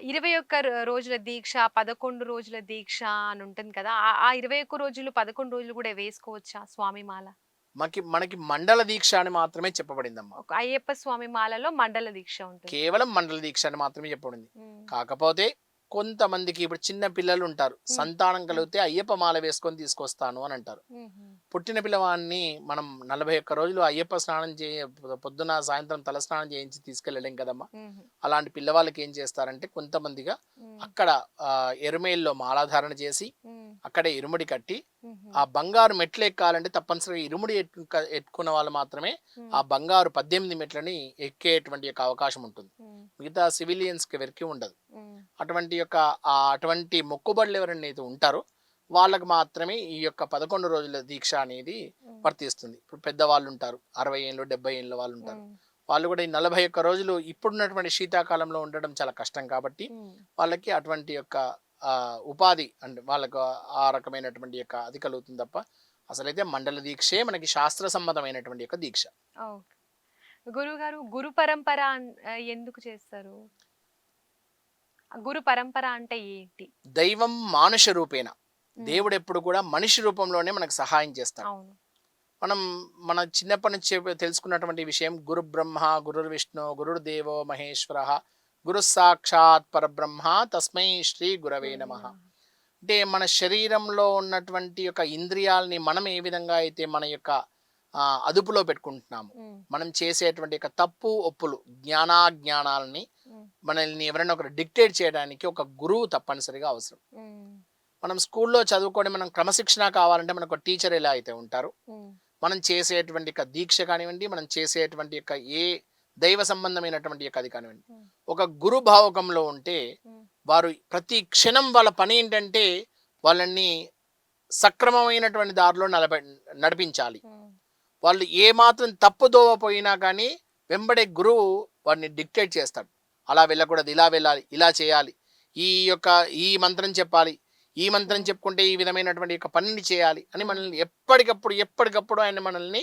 21 రోజుల దీక్ష, 11 రోజుల దీక్ష అని ఉంటుంది కదా, ఆ 21 రోజులు 11 రోజులు కూడా వేసుకోవచ్చా స్వామి మాల? మనకి మండల దీక్ష అని మాత్రమే చెప్పబడిందమ్మా. ఒక అయ్యప్ప స్వామి మాలలో మండల దీక్ష ఉంటుంది. కేవలం మండల దీక్ష అని మాత్రమే చెప్పబడింది. ఉమ్. కాకపోతే కొంతమందికి ఇప్పుడు చిన్న పిల్లలు ఉంటారు, ఉమ్. సంతానం కలిగితే అయ్యప్ప మాల వేసుకొని తీసుకొస్తాను అని అంటారు. ఉహు. పుట్టిన పిల్లవాడిని మనం 41 రోజులు అయ్యప్ప స్నానం పొద్దున సాయంత్రం తల స్నానం చేయించి తీసుకెళ్ళలేం కదమ్మా. ఉహు. అలాంటి పిల్లవాళ్ళకి ఏం చేస్తారంటే కొంతమందిగా ఉమ్. అక్కడ ఎరుమేల్లో మాలాధారణ చేసి ఉమ్. అక్కడే ఇరుముడి కట్టి ఉహు. ఆ బంగారు మెట్లు ఎక్కాలంటే తప్పనిసరిగా ఇరుముడి ఎత్తుకున్న వాళ్ళు మాత్రమే ఆ బంగారు 18 మెట్లని ఎక్కేటువంటి యొక్క అవకాశం ఉంటుంది. ఉమ్. మిగతా సివిలియన్స్కి ఎవరికి ఉండదు. ఉమ్. అటువంటి యొక్క అటువంటి మొక్కుబడులు ఎవరైనా అయితే ఉంటారో వాళ్ళకు మాత్రమే ఈ యొక్క 11 రోజుల దీక్ష అనేది ఉమ్. వర్తిస్తుంది. ఇప్పుడు పెద్దవాళ్ళు ఉంటారు, 60 ఏళ్ళు 70 ఏళ్ళ వాళ్ళు ఉంటారు. ఉమ్. వాళ్ళు కూడా ఈ 41 రోజులు ఇప్పుడున్నటువంటి శీతాకాలంలో ఉండడం చాలా కష్టం కాబట్టి ఉమ్. వాళ్ళకి అటువంటి యొక్క ఉపాధి అంటే వాళ్ళకు ఆ రకమైనటువంటి యొక్క అది కలుగుతుంది తప్ప అసలైతే మండల దీక్షే మనకి శాస్త్ర సమ్మతమైనటువంటి యొక్క దీక్ష. ఓకే. గురువు గారు, గురు పరంపర ఎందుకు చేస్తారు? గురు పరంపర అంటే ఏంటి? దైవం మానుష రూపేణ, ఉమ్. దేవుడు ఎప్పుడు కూడా మనిషి రూపంలోనే మనకు సహాయం చేస్తాడు. అవును. మనం మన చిన్నప్పటి నుంచి తెలుసుకున్నటువంటి విషయం గురు బ్రహ్మ గురు విష్ణు గురు దేవో మహేశ్వర గురు సాక్షాత్ పరబ్రహ్మ తస్మై శ్రీ గురవే నమః. అంటే మన శరీరంలో ఉన్నటువంటి యొక్క ఇంద్రియాలని మనం ఏ విధంగా అయితే మన యొక్క అదుపులో పెట్టుకుంటున్నాము, ఉమ్. మనం చేసేటువంటి యొక్క తప్పు ఒప్పులు జ్ఞానాజ్ఞానాలని ఉమ్. మనల్ని ఎవరైనా ఒకరు డిక్టేట్ చేయడానికి ఒక గురువు తప్పనిసరిగా అవసరం. ఉమ్. మనం స్కూల్లో చదువుకొని మనం క్రమశిక్షణ కావాలంటే మనకు టీచర్ ఎలా అయితే ఉంటారు, ఉమ్. మనం చేసేటువంటి యొక్క దీక్ష కానివ్వండి, మనం చేసేటువంటి యొక్క ఏ దైవ సంబంధమైనటువంటి యొక్క అది కానివ్వండి, ఉమ్. ఒక గురు భావకంలో ఉంటే ఉమ్. వారు ప్రతి క్షణం వాళ్ళ పని ఏంటంటే వాళ్ళని సక్రమమైనటువంటి దారిలో నడిపించాలి. ఉమ్. వాళ్ళు ఏ మాత్రం తప్పుదోవ పోయినా కానీ వెంబడే గురువు వారిని డిక్టేట్ చేస్తాడు. అలా వెళ్ళకూడదు, ఇలా వెళ్ళాలి, ఇలా చేయాలి, ఈ మంత్రం చెప్పాలి, ఈ మంత్రం చెప్పుకుంటే ఈ విధమైనటువంటి యొక్క పనిని చేయాలి అని మనల్ని ఎప్పటికప్పుడు ఆయన మనల్ని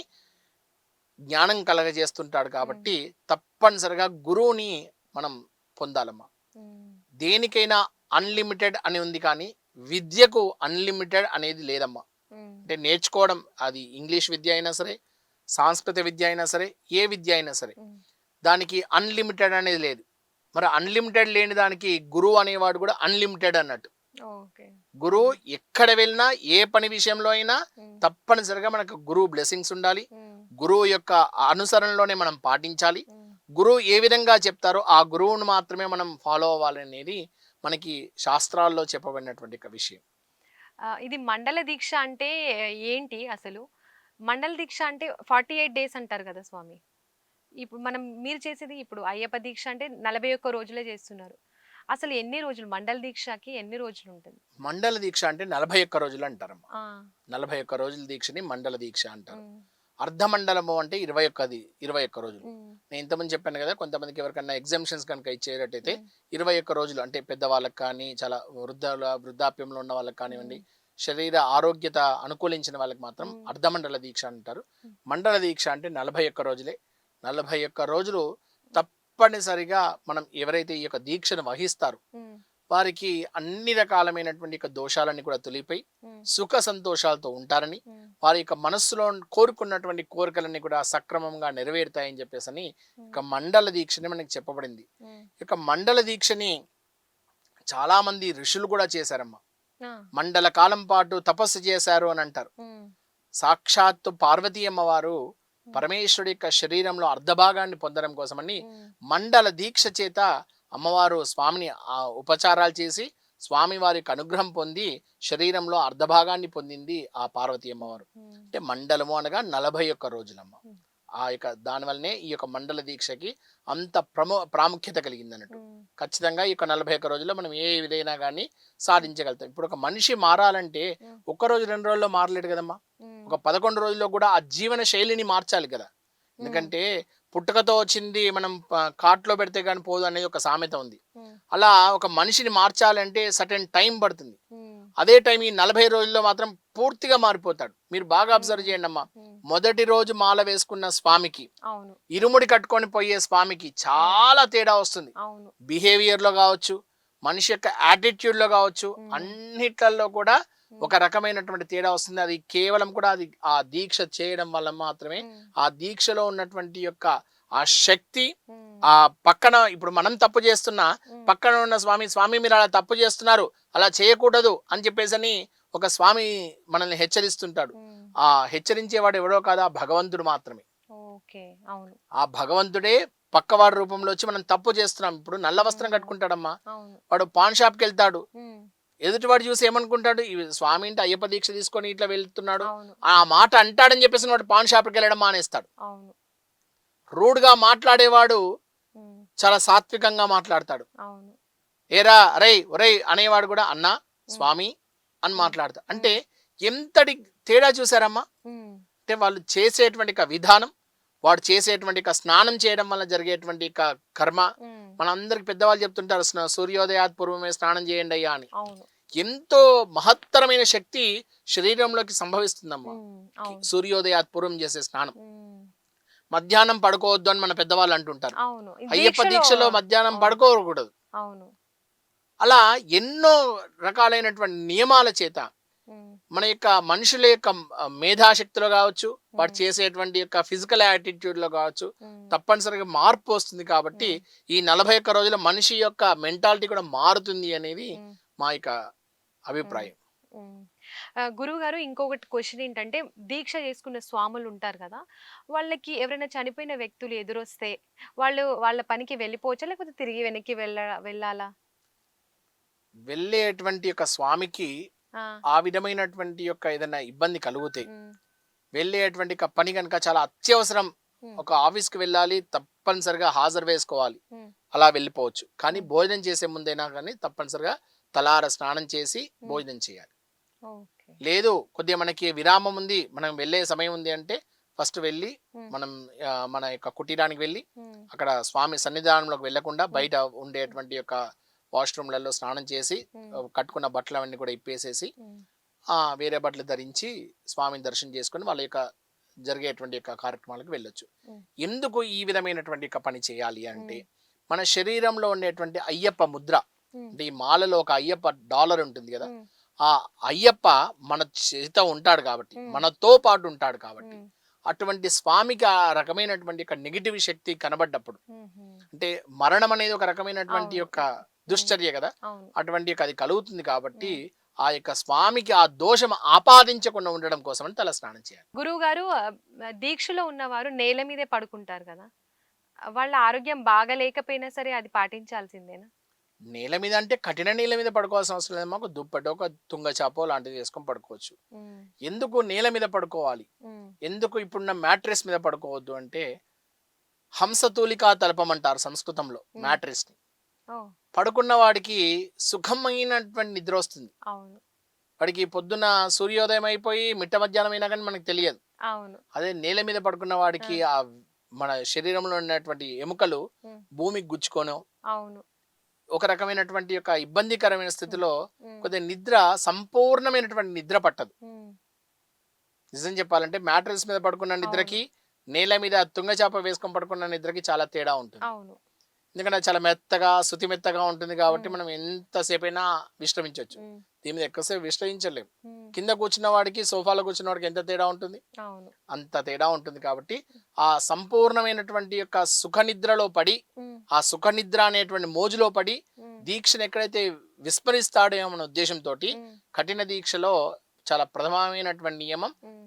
జ్ఞానం కలగజేస్తుంటాడు. కాబట్టి తప్పనిసరిగా గురువుని మనం పొందాలమ్మా. ఉమ్. దేనికైనా అన్లిమిటెడ్ అని ఉంది కానీ విద్యకు అన్లిమిటెడ్ అనేది లేదమ్మా. ఉమ్. అంటే నేర్చుకోవడం అది ఇంగ్లీష్ విద్య అయినా సరే, సాంస్కృత విద్య అయినా సరే, ఏ విద్య అయినా సరే ఉమ్. దానికి అన్లిమిటెడ్ అనేది లేదు. మరి అన్లిమిటెడ్ లేని దానికి గురువు అనేవాడు కూడా అన్లిమిటెడ్ అన్నట్టు. ఓకే. గురువు ఎక్కడ వెళ్ళినా ఏ పని విషయంలో అయినా ఉమ్. తప్పనిసరిగా మనకు గురువు బ్లెస్సింగ్స్ ఉండాలి. ఉమ్. గురువు యొక్క అనుసరణలోనే మనం పాటించాలి. ఉమ్. గురువు ఏ విధంగా చెప్తారో ఆ గురువును మాత్రమే మనం ఫాలో అవ్వాలనేది మనకి శాస్త్రాల్లో చెప్పబడినటువంటి ఒక విషయం. ఇది మండల దీక్ష అంటే ఏంటి అసలు? మండల దీక్ష అంటే 48 డేస్ అంటారు కదా స్వామి. ఇప్పుడు మీరు చేసేది ఇప్పుడు అయ్యప్ప దీక్ష అంటే 41 రోజులే చేస్తున్నారు. అసలు ఎన్ని రోజులు మండల దీక్షకి ఎన్ని రోజులు ఉంటుంది? మండల దీక్ష అంటే 41 రోజులు అంటారమ్మా. ఆ. 41 రోజుల దీక్షని మండల దీక్ష అంటారు. ఉమ్. అర్ధమండలము అంటే 21 రోజులు. ఉమ్. నేను ఇంతకుముందు చెప్పాను కదా, కొంతమందికి ఎవరికన్నా ఎగ్జామ్షన్స్ కనుక ఇచ్చేటట్టయితే ఉమ్. 21 రోజులు అంటే పెద్దవాళ్ళకి కానీ చాలా వృద్ధాప్యంలో ఉన్న వాళ్ళకి కానివ్వండి, శరీర ఆరోగ్యత అనుకూలించిన వాళ్ళకి మాత్రం అర్ధమండల దీక్ష అంటారు. మండల దీక్ష అంటే 41 రోజులే. 41 రోజులు తప్పనిసరిగా మనం ఎవరైతే ఈ యొక్క దీక్షను వహిస్తారో వారికి అన్ని రకాలమైనటువంటి యొక్క దోషాలన్నీ కూడా తొలిపోయి సుఖ సంతోషాలతో ఉంటారని, వారి యొక్క మనస్సులో కోరుకున్నటువంటి కోరికలన్నీ కూడా సక్రమంగా నెరవేరుతాయని చెప్పేసి ఇక మండల దీక్షని మనకి చెప్పబడింది. ఇక మండల దీక్షని చాలా మంది ఋషులు కూడా చేశారమ్మా. మండల కాలం పాటు తపస్సు చేశారు అని అంటారు. సాక్షాత్తు పార్వతీ అమ్మవారు పరమేశ్వరుడి యొక్క శరీరంలో అర్ధభాగాన్ని పొందడం కోసమని మండల దీక్ష చేత అమ్మవారు స్వామిని ఉపచారాలు చేసి స్వామి వారికి అనుగ్రహం పొంది శరీరంలో అర్ధభాగాన్ని పొందింది ఆ పార్వతీ అమ్మవారు. అంటే మండలము అనగా 41 రోజులమ్మ. ఆ యొక్క దానివల్లనే ఈ యొక్క మండల దీక్షకి అంత ప్రాముఖ్యత కలిగింది అన్నట్టు. ఖచ్చితంగా ఈ యొక్క 41 రోజుల్లో మనం ఏ విధైనా కానీ సాధించగలుగుతాం. ఇప్పుడు ఒక మనిషి మారాలంటే ఒక్క రోజు 2 రోజుల్లో మారలేడు కదమ్మా. ఒక 11 రోజుల్లో కూడా ఆ జీవన శైలిని మార్చాలి కదా. ఎందుకంటే పుట్టుకతో వచ్చింది మనం కాట్లో పెడితే కానీ పోదు అనేది ఒక సామెత ఉంది. అలా ఒక మనిషిని మార్చాలంటే సర్టెన్ టైం పడుతుంది. అదే టైం ఈ 40 రోజుల్లో మాత్రం పూర్తిగా మారిపోతాడు. మీరు బాగా అబ్జర్వ్ చేయండి అమ్మా. మొదటి రోజు మాల వేసుకున్న స్వామికి, ఇరుముడి కట్టుకొని పోయే స్వామికి చాలా తేడా వస్తుంది. బిహేవియర్ లో కావచ్చు, మనిషి యొక్క యాటిట్యూడ్ లో కావచ్చు, అన్నిట్లలో కూడా ఒక రకమైనటువంటి తేడా వస్తుంది. అది కేవలం కూడా అది ఆ దీక్ష చేయడం వల్ల మాత్రమే. ఆ దీక్షలో ఉన్నటువంటి యొక్క ఆ శక్తి ఆ పక్కన ఇప్పుడు మనం తప్పు చేస్తున్నా పక్కన ఉన్న స్వామి మీరు అలా తప్పు చేస్తున్నారు, అలా చేయకూడదు అని చెప్పేసి ఒక స్వామి మనల్ని హెచ్చరిస్తుంటాడు. ఆ హెచ్చరించేవాడు ఎవడో కాదు, ఆ భగవంతుడు మాత్రమే. ఆ భగవంతుడే పక్కవాడి రూపంలో వచ్చి మనం తప్పు చేస్తున్నాం. ఇప్పుడు నల్ల వస్త్రం కట్టుకుంటాడమ్మా, వాడు పాన్ షాప్కి వెళ్తాడు. ఎదుటివాడు చూసి ఏమనుకుంటాడు, ఈ స్వామి ఇంటి అయ్యప్ప దీక్ష తీసుకొని ఇట్లా వెళ్తున్నాడు, ఆ మాట అంటాడని చెప్పేసి వాడు పాన్ షాప్కి వెళ్ళడం మానేస్తాడు. రూడ్గా మాట్లాడేవాడు చాలా సాత్వికంగా మాట్లాడతాడు. ఏరా అరే ఒరే అనేవాడు కూడా అన్నా స్వామి అని మాట్లాడతాడు. అంటే ఎంతటి తేడా చూసారమ్మా. అంటే వాళ్ళు చేసేటువంటి విధానం, వాడు చేసేటువంటి స్నానం చేయడం వల్ల జరిగేటువంటి కర్మ. మనందరికి పెద్దవాళ్ళు చెప్తుంటారు సూర్యోదయాత్ పూర్వమే స్నానం చేయండి అయ్యా అని. ఎంతో మహత్తరమైన శక్తి శరీరంలోకి సంభవిస్తుందమ్మా సూర్యోదయాత్ పూర్వం చేసే స్నానం. మధ్యాహ్నం పడుకోవద్దు అని మన పెద్దవాళ్ళు అంటుంటారు. అయ్యప్ప దీక్షలో మధ్యాహ్నం పడుకోకూడదు. అలా ఎన్నో రకాలైనటువంటి నియమాల చేత మన యొక్క మనుషుల యొక్క మేధాశక్తిలో కావచ్చు, వాడు చేసేటువంటి యొక్క ఫిజికల్ యాటిట్యూడ్ లో కావచ్చు తప్పనిసరిగా మార్పు వస్తుంది. కాబట్టి ఈ 41 రోజుల మనిషి యొక్క మెంటాలిటీ కూడా మారుతుంది అనేది మా యొక్క అభిప్రాయం. గురువు గారు, ఇంకొకటి క్వశ్చన్ ఏంటంటే, దీక్ష చేసుకున్న స్వాములు ఉంటారు కదా, వాళ్ళకి ఎవరైనా చనిపోయిన వ్యక్తులు ఎదురొస్తే వాళ్ళు వాళ్ళ పనికి వెళ్ళిపోవచ్చా, లేకపోతే తిరిగి వెనక్కి వెళ్ళాలా? వెళ్ళేటువంటి యొక్క స్వామికి ఆ విధమైనటువంటి యొక్క ఏదైనా ఇబ్బంది కలిగితే వెళ్ళేటువంటి పని కనుక చాలా అత్యవసరం, ఒక ఆఫీస్కి వెళ్ళాలి, తప్పనిసరిగా హాజరు వేసుకోవాలి, అలా వెళ్ళిపోవచ్చు. కానీ భోజనం చేసే ముందైనా కానీ తప్పనిసరిగా తలార స్నానం చేసి భోజనం చేయాలి. లేదు కొద్దిగా మనకి విరామం ఉంది, మనం వెళ్ళే సమయం ఉంది అంటే ఫస్ట్ వెళ్ళి మనం మన యొక్క కుటీరానికి వెళ్ళి అక్కడ స్వామి సన్నిధానంలోకి వెళ్లకుండా బయట ఉండేటువంటి యొక్క వాష్రూమ్లలో స్నానం చేసి కట్టుకున్న బట్టలు అవన్నీ కూడా ఇప్పేసేసి వేరే బట్టలు ధరించి స్వామిని దర్శనం చేసుకుని వాళ్ళ యొక్క జరిగేటువంటి యొక్క కార్యక్రమాలకు వెళ్ళొచ్చు. ఎందుకు ఈ విధమైనటువంటి పని చేయాలి అంటే, మన శరీరంలో ఉండేటువంటి అయ్యప్ప ముద్ర అంటే ఈ మాలలో ఒక అయ్యప్ప డాలర్ ఉంటుంది కదా, ఆ అయ్యప్ప మన చేత ఉంటాడు కాబట్టి, మనతో పాటు ఉంటాడు కాబట్టి, అటువంటి స్వామికి ఆ రకమైనటువంటి నెగిటివ్ శక్తి కనబడ్డప్పుడు, అంటే మరణం అనేది ఒక రకమైనటువంటి యొక్క దుశ్చర్య కదా, అటువంటి అది కలుగుతుంది. కాబట్టి ఆ యొక్క స్వామికి ఆ దోషం ఆపాదించకుండా ఉండడం కోసం తల స్నానం చేయాలి. గురువు గారు, దీక్షలో ఉన్నవారు నేల మీదే పడుకుంటారు కదా, వాళ్ళ ఆరోగ్యం బాగలేకపోయినా సరే అది పాటించాల్సిందేనా? నేల మీద అంటే కఠిన నేల మీద పడుకోవాల్సిన అవసరం లేదు, మాకు దుప్పటి ఒక తుంగ చాపో లాంటిది వేసుకొని పడుకోవచ్చు. ఎందుకు నేల మీద పడుకోవాలి, ఎందుకు ఇప్పుడున్న మ్యాట్రెస్ మీద పడుకోవద్దు అంటే, హంసతూలికా తల్పం అంటారు సంస్కృతంలో మ్యాట్రెస్ ని. పడుకున్న వాడికి సుఖమైనటువంటి నిద్ర వస్తుంది. వాడికి పొద్దున్న సూర్యోదయం అయిపోయి మిట్ట మధ్యాహ్నం అయినా కానీ మనకు తెలియదు. అదే నేల మీద పడుకున్న వాడికి ఆ మన శరీరంలో ఉన్నటువంటి ఎముకలు భూమికి గుచ్చుకోను, ఒక రకమైనటువంటి యొక్క ఇబ్బందికరమైన స్థితిలో ఉమ్, కొద్దిగా నిద్ర సంపూర్ణమైనటువంటి నిద్ర పట్టదు. ఉమ్, నిజం చెప్పాలంటే మ్యాట్రెస్ మీద పడుకున్న అవును. నిద్రకి, నేల మీద తుంగచాప వేసుకొని పడుకున్న నిద్రకి చాలా తేడా ఉంటుంది. అవును. ఎందుకంటే అది చాలా మెత్తగా, శుతి మెత్తగా ఉంటుంది కాబట్టి ఉమ్, మనం ఎంతసేపైనా విశ్రమించొచ్చు. ఉమ్, దీని మీద ఎక్కువసేపు విశ్రమించలేం. ఉమ్, కింద కూర్చున్న వాడికి, సోఫాలో కూర్చున్న వాడికి ఎంత తేడా ఉంటుంది? అవును. అంత తేడా ఉంటుంది కాబట్టి, ఆ సంపూర్ణమైనటువంటి యొక్క సుఖనిద్రలో పడి, ఉమ్, ఆ సుఖనిద్ర అనేటువంటి మోజులో పడి, ఉమ్, దీక్షను ఎక్కడైతే విస్మరిస్తాడేమో అన్న ఉద్దేశంతోటి, ఉమ్, కఠిన దీక్షలో చాలా ప్రధానమైనటువంటి నియమం ఉమ్,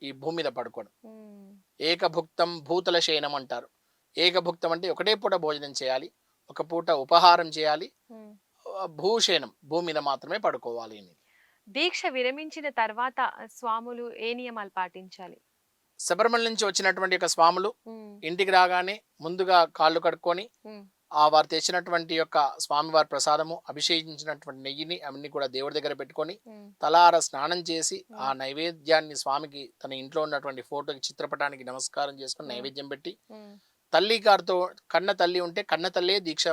ఈ భూమి మీద పడుకోవడం. ఉమ్, ఏకభుక్తం భూతల శయనం అంటారు. ఏకభుక్తం అంటే ఒకటే పూట భోజనం చేయాలి. ఒక పూట ఉపహారం చేయాలి. ఉమ్. భూషయనం భూమి మీద మాత్రమే పడుకోవాలి అని. దీక్ష విరమించిన తర్వాత స్వాములు ఏ నియమాలు పాటించాలి? శబరిమల నుంచి వచ్చినటువంటి యొక్క స్వాములు ఉమ్, ఇంటికి రాగానే ముందుగా కాళ్ళు కడుక్కొని, ఉమ్, వారు తెచ్చినటువంటి యొక్క స్వామివారి ప్రసాదము, అభిషేకించినటువంటి నెయ్యిని అవన్నీ కూడా దేవుడి దగ్గర పెట్టుకొని, ఉమ్, తలార స్నానం చేసి, ఆ ఉమ్, నైవేద్యాన్ని స్వామికి తన ఇంట్లో ఉన్నటువంటి ఫోటోకి, చిత్రపటానికి నమస్కారం చేసుకొని ఉమ్, నైవేద్యం పెట్టి, ఉమ్, తల్లి గారితో కన్న తల్లి ఉంటే కన్న తల్లే దీక్ష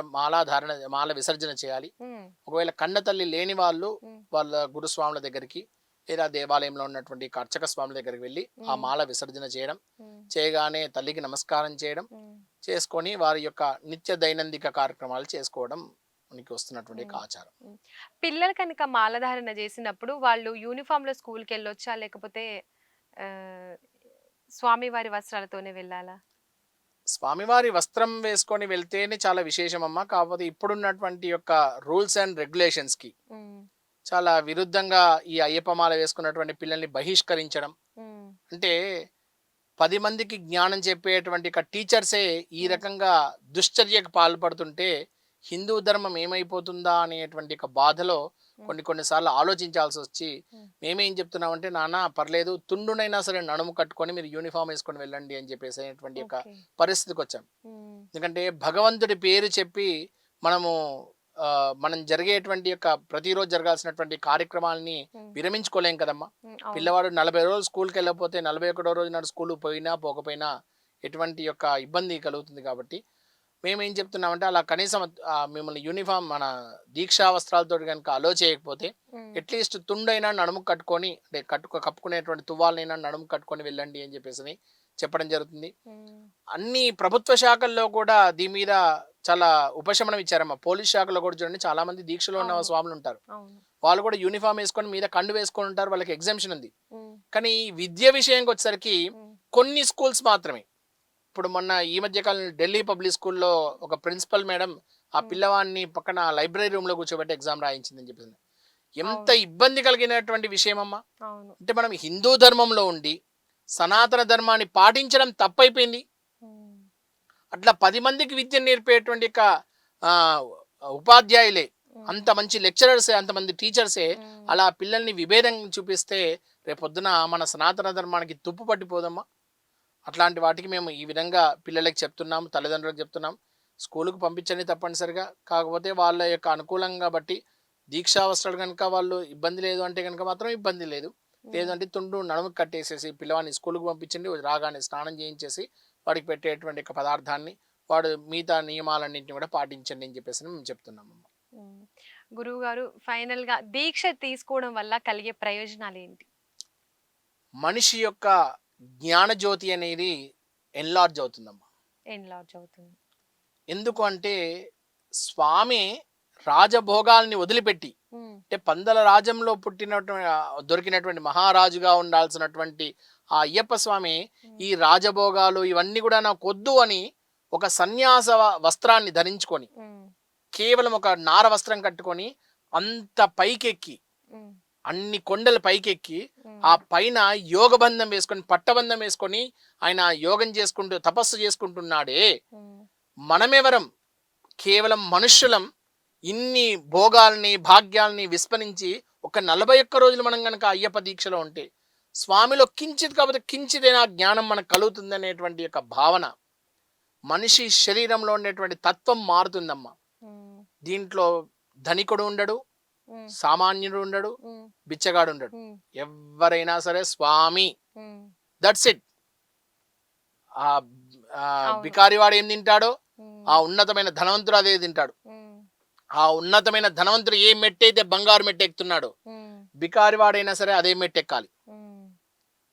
మాల విసర్జన చేయాలి. ఉమ్, ఒకవేళ కన్న తల్లి లేని వాళ్ళు ఉమ్, వాళ్ళ గురుస్వాముల దగ్గరికి లేదా దేవాలయంలో ఉన్నటువంటి అర్చక స్వాముల దగ్గరికి వెళ్ళి ఆ ఉమ్, మాల విసర్జన చేయడం, ఉమ్, చేయగానే తల్లికి నమస్కారం చేయడం, ఉమ్, చేసుకొని వారి యొక్క నిత్య దైనందిక కార్యక్రమాలు చేసుకోవడం మనకి వస్తున్నటువంటి ఒక ఉమ్, ఆచారం. ఉమ్. పిల్లలు కనుక మాలధారణ చేసినప్పుడు వాళ్ళు యూనిఫామ్ లో స్కూల్కి వెళ్ళొచ్చా, లేకపోతే ఆ, స్వామివారి వస్త్రాలతోనే వెళ్ళాలా? స్వామివారి వస్త్రం వేసుకొని వెళ్తేనే చాలా విశేషమమ్మా. కాకపోతే ఇప్పుడున్నటువంటి యొక్క రూల్స్ అండ్ రెగ్యులేషన్స్ కి ఉమ్, చాలా విరుద్ధంగా ఈ అయ్యప్ప మాల వేసుకున్నటువంటి పిల్లల్ని బహిష్కరించడం, ఉమ్, అంటే 10 మందికి జ్ఞానం చెప్పేటువంటి టీచర్సే ఈ ఉమ్, రకంగా దుశ్చర్యకు పాల్పడుతుంటే హిందూ ధర్మం ఏమైపోతుందా అనేటువంటి ఒక బాధలో ఉమ్, కొన్నిసార్లు ఆలోచించాల్సి వచ్చి, ఉమ్. మేమేం చెప్తున్నామంటే నాన్న పర్లేదు, తుండునైనా సరే నడుము కట్టుకొని మీరు యూనిఫామ్ వేసుకొని వెళ్ళండి అని చెప్పేసి అనేటువంటి ఒక ఓకే. పరిస్థితికి వచ్చాం. ఉమ్, ఎందుకంటే భగవంతుడి పేరు చెప్పి మనము మనం జరిగేటువంటి యొక్క ప్రతిరోజు జరగాల్సినటువంటి కార్యక్రమాలని ఉమ్, విరమించుకోలేం కదమ్మా. ఉమ్, అవును. పిల్లవాడు 40 రోజులు స్కూల్కి వెళ్ళకపోతే 41వ రోజు నాడు స్కూల్ పోయినా పోకపోయినా ఎటువంటి యొక్క ఇబ్బంది కలుగుతుంది కాబట్టి మేమేం చెప్తున్నామంటే అలా కనీసం మిమ్మల్ని యూనిఫామ్ మన దీక్షా వస్త్రాలతో కనుక అలో చేయకపోతే ఉమ్, అట్లీస్ట్ తుండైనా నడుము కట్టుకొని, అంటే కప్పుకునేటువంటి తువ్వాలనైనా నడుము కట్టుకొని వెళ్ళండి అని చెప్పేసి చెప్పడం జరుగుతుంది. ఉమ్, అన్ని ప్రభుత్వ శాఖల్లో కూడా దీని మీద చాలా ఉపశమనం ఇచ్చారమ్మా. పోలీస్ శాఖలో కూడా చూడండి, చాలా మంది దీక్షలో ఉన్న అవును. స్వాములు ఉంటారు. అవును. వాళ్ళు కూడా యూనిఫామ్ వేసుకొని మీద కండు వేసుకొని ఉంటారు, వాళ్ళకి ఎగ్జామ్షన్ ఉంది. ఉమ్, కానీ ఈ విద్య విషయంకి వచ్చేసరికి ఉమ్, కొన్ని స్కూల్స్ మాత్రమే. ఇప్పుడు మొన్న ఈ మధ్య కాలంలో ఢిల్లీ పబ్లిక్ స్కూల్లో ఒక ప్రిన్సిపల్ మేడం ఆ ఉమ్, పిల్లవాడిని పక్కన లైబ్రరీ రూమ్ లో కూర్చోబెట్టి ఎగ్జామ్ రాయించిందని చెప్పింది. ఎంత అవును. ఇబ్బంది కలిగినటువంటి విషయం అమ్మా. అవును. అంటే మనం హిందూ ధర్మంలో ఉండి సనాతన ధర్మాన్ని పాటించడం తప్పైపోయింది. ఉమ్, అట్లా 10 మందికి విద్య నేర్పేటువంటి ఒక ఆ, ఉపాధ్యాయులే, ఉమ్, అంత మంచి లెక్చరర్సే, అంతమంది టీచర్సే ఉమ్, అలా పిల్లల్ని విభేదం చూపిస్తే రేపొద్దున మన సనాతన ధర్మానికి తుప్పు పట్టిపోదమ్మా. అట్లాంటి వాటికి మేము ఈ విధంగా పిల్లలకి చెప్తున్నాం, తల్లిదండ్రులకు చెప్తున్నాం. స్కూలుకు పంపించండి తప్పనిసరిగా. కాకపోతే వాళ్ళ యొక్క అనుకూలంగా బట్టి దీక్షావస్త్రాలు కనుక వాళ్ళు ఇబ్బంది లేదు అంటే కనుక మాత్రం ఇబ్బంది లేదు. ఉమ్, లేదంటే తుండు నడుముకు కట్టేసేసి పిల్లవాడిని స్కూలుకు పంపించండి, రాగానే స్నానం చేయించేసి వాడికి పెట్టేటువంటి ఒక పదార్థాన్ని వాడు మిగతా నియమాలన్నింటినీ కూడా పాటించండి అని చెప్పేసి మేము చెప్తున్నాము. ఉమ్. గురువు గారు, ఫైనల్ గా దీక్ష తీసుకోవడం వల్ల కలిగే ప్రయోజనాలు ఏంటి? మనిషి యొక్క జ్ఞానజ్యోతి అనేది ఎన్లార్జ్ అవుతుందమ్మా. ఎన్లార్జ్ అవుతుంది. ఎందుకు అంటే స్వామి రాజభోగాల్ని వదిలిపెట్టి, ఉమ్, అంటే పందల రాజ్యంలో పుట్టినటువంటి దొరికినటువంటి మహారాజుగా ఉండాల్సినటువంటి ఆ అయ్యప్ప స్వామి ఉమ్, ఈ రాజభోగాలు ఇవన్నీ కూడా నాకు వద్దు అని ఒక సన్యాస వస్త్రాన్ని ధరించుకొని, ఉమ్, కేవలం ఒక నార వస్త్రం కట్టుకొని అంత పైకెక్కి, ఉమ్, అన్ని కొండల పైకెక్కి ఉమ్, ఆ పైన యోగబంధం వేసుకొని, పట్టబంధం వేసుకొని ఆయన యోగం చేసుకుంటూ తపస్సు చేసుకుంటున్నాడే. ఉమ్, మనమెవరం? కేవలం మనుష్యులం. ఇన్ని భోగాల్ని భాగ్యాల్ని విస్మరించి ఒక 41 రోజులు మనం కనుక అయ్యప్ప దీక్షలో ఉంటే స్వామిలో కించిత్ కాకపోతే కించిదైనా జ్ఞానం మనకు కలుగుతుంది అనేటువంటి యొక్క భావన, మనిషి శరీరంలో ఉండేటువంటి తత్వం మారుతుందమ్మా. ఉమ్, దీంట్లో ధనికుడు ఉండడు, ఉమ్, సామాన్యుడు ఉండడు, ఉమ్, బిచ్చగాడు ఉండడు. ఉమ్, ఎవరైనా సరే స్వామి, ఉమ్, దట్స్ ఇట్. ఆ అవును. బికారి వాడు ఏం తింటాడో ఉమ్, ఆ ఉన్నతమైన ధనవంతుడు అదే తింటాడు. ఉమ్, ఆ ఉన్నతమైన ధనవంతుడు ఏ మెట్టయితే బంగారు మెట్టు ఎక్కుతున్నాడో ఉమ్, బికారి వాడైనా సరే అదే మెట్టు ఎక్కాలి. ఉమ్.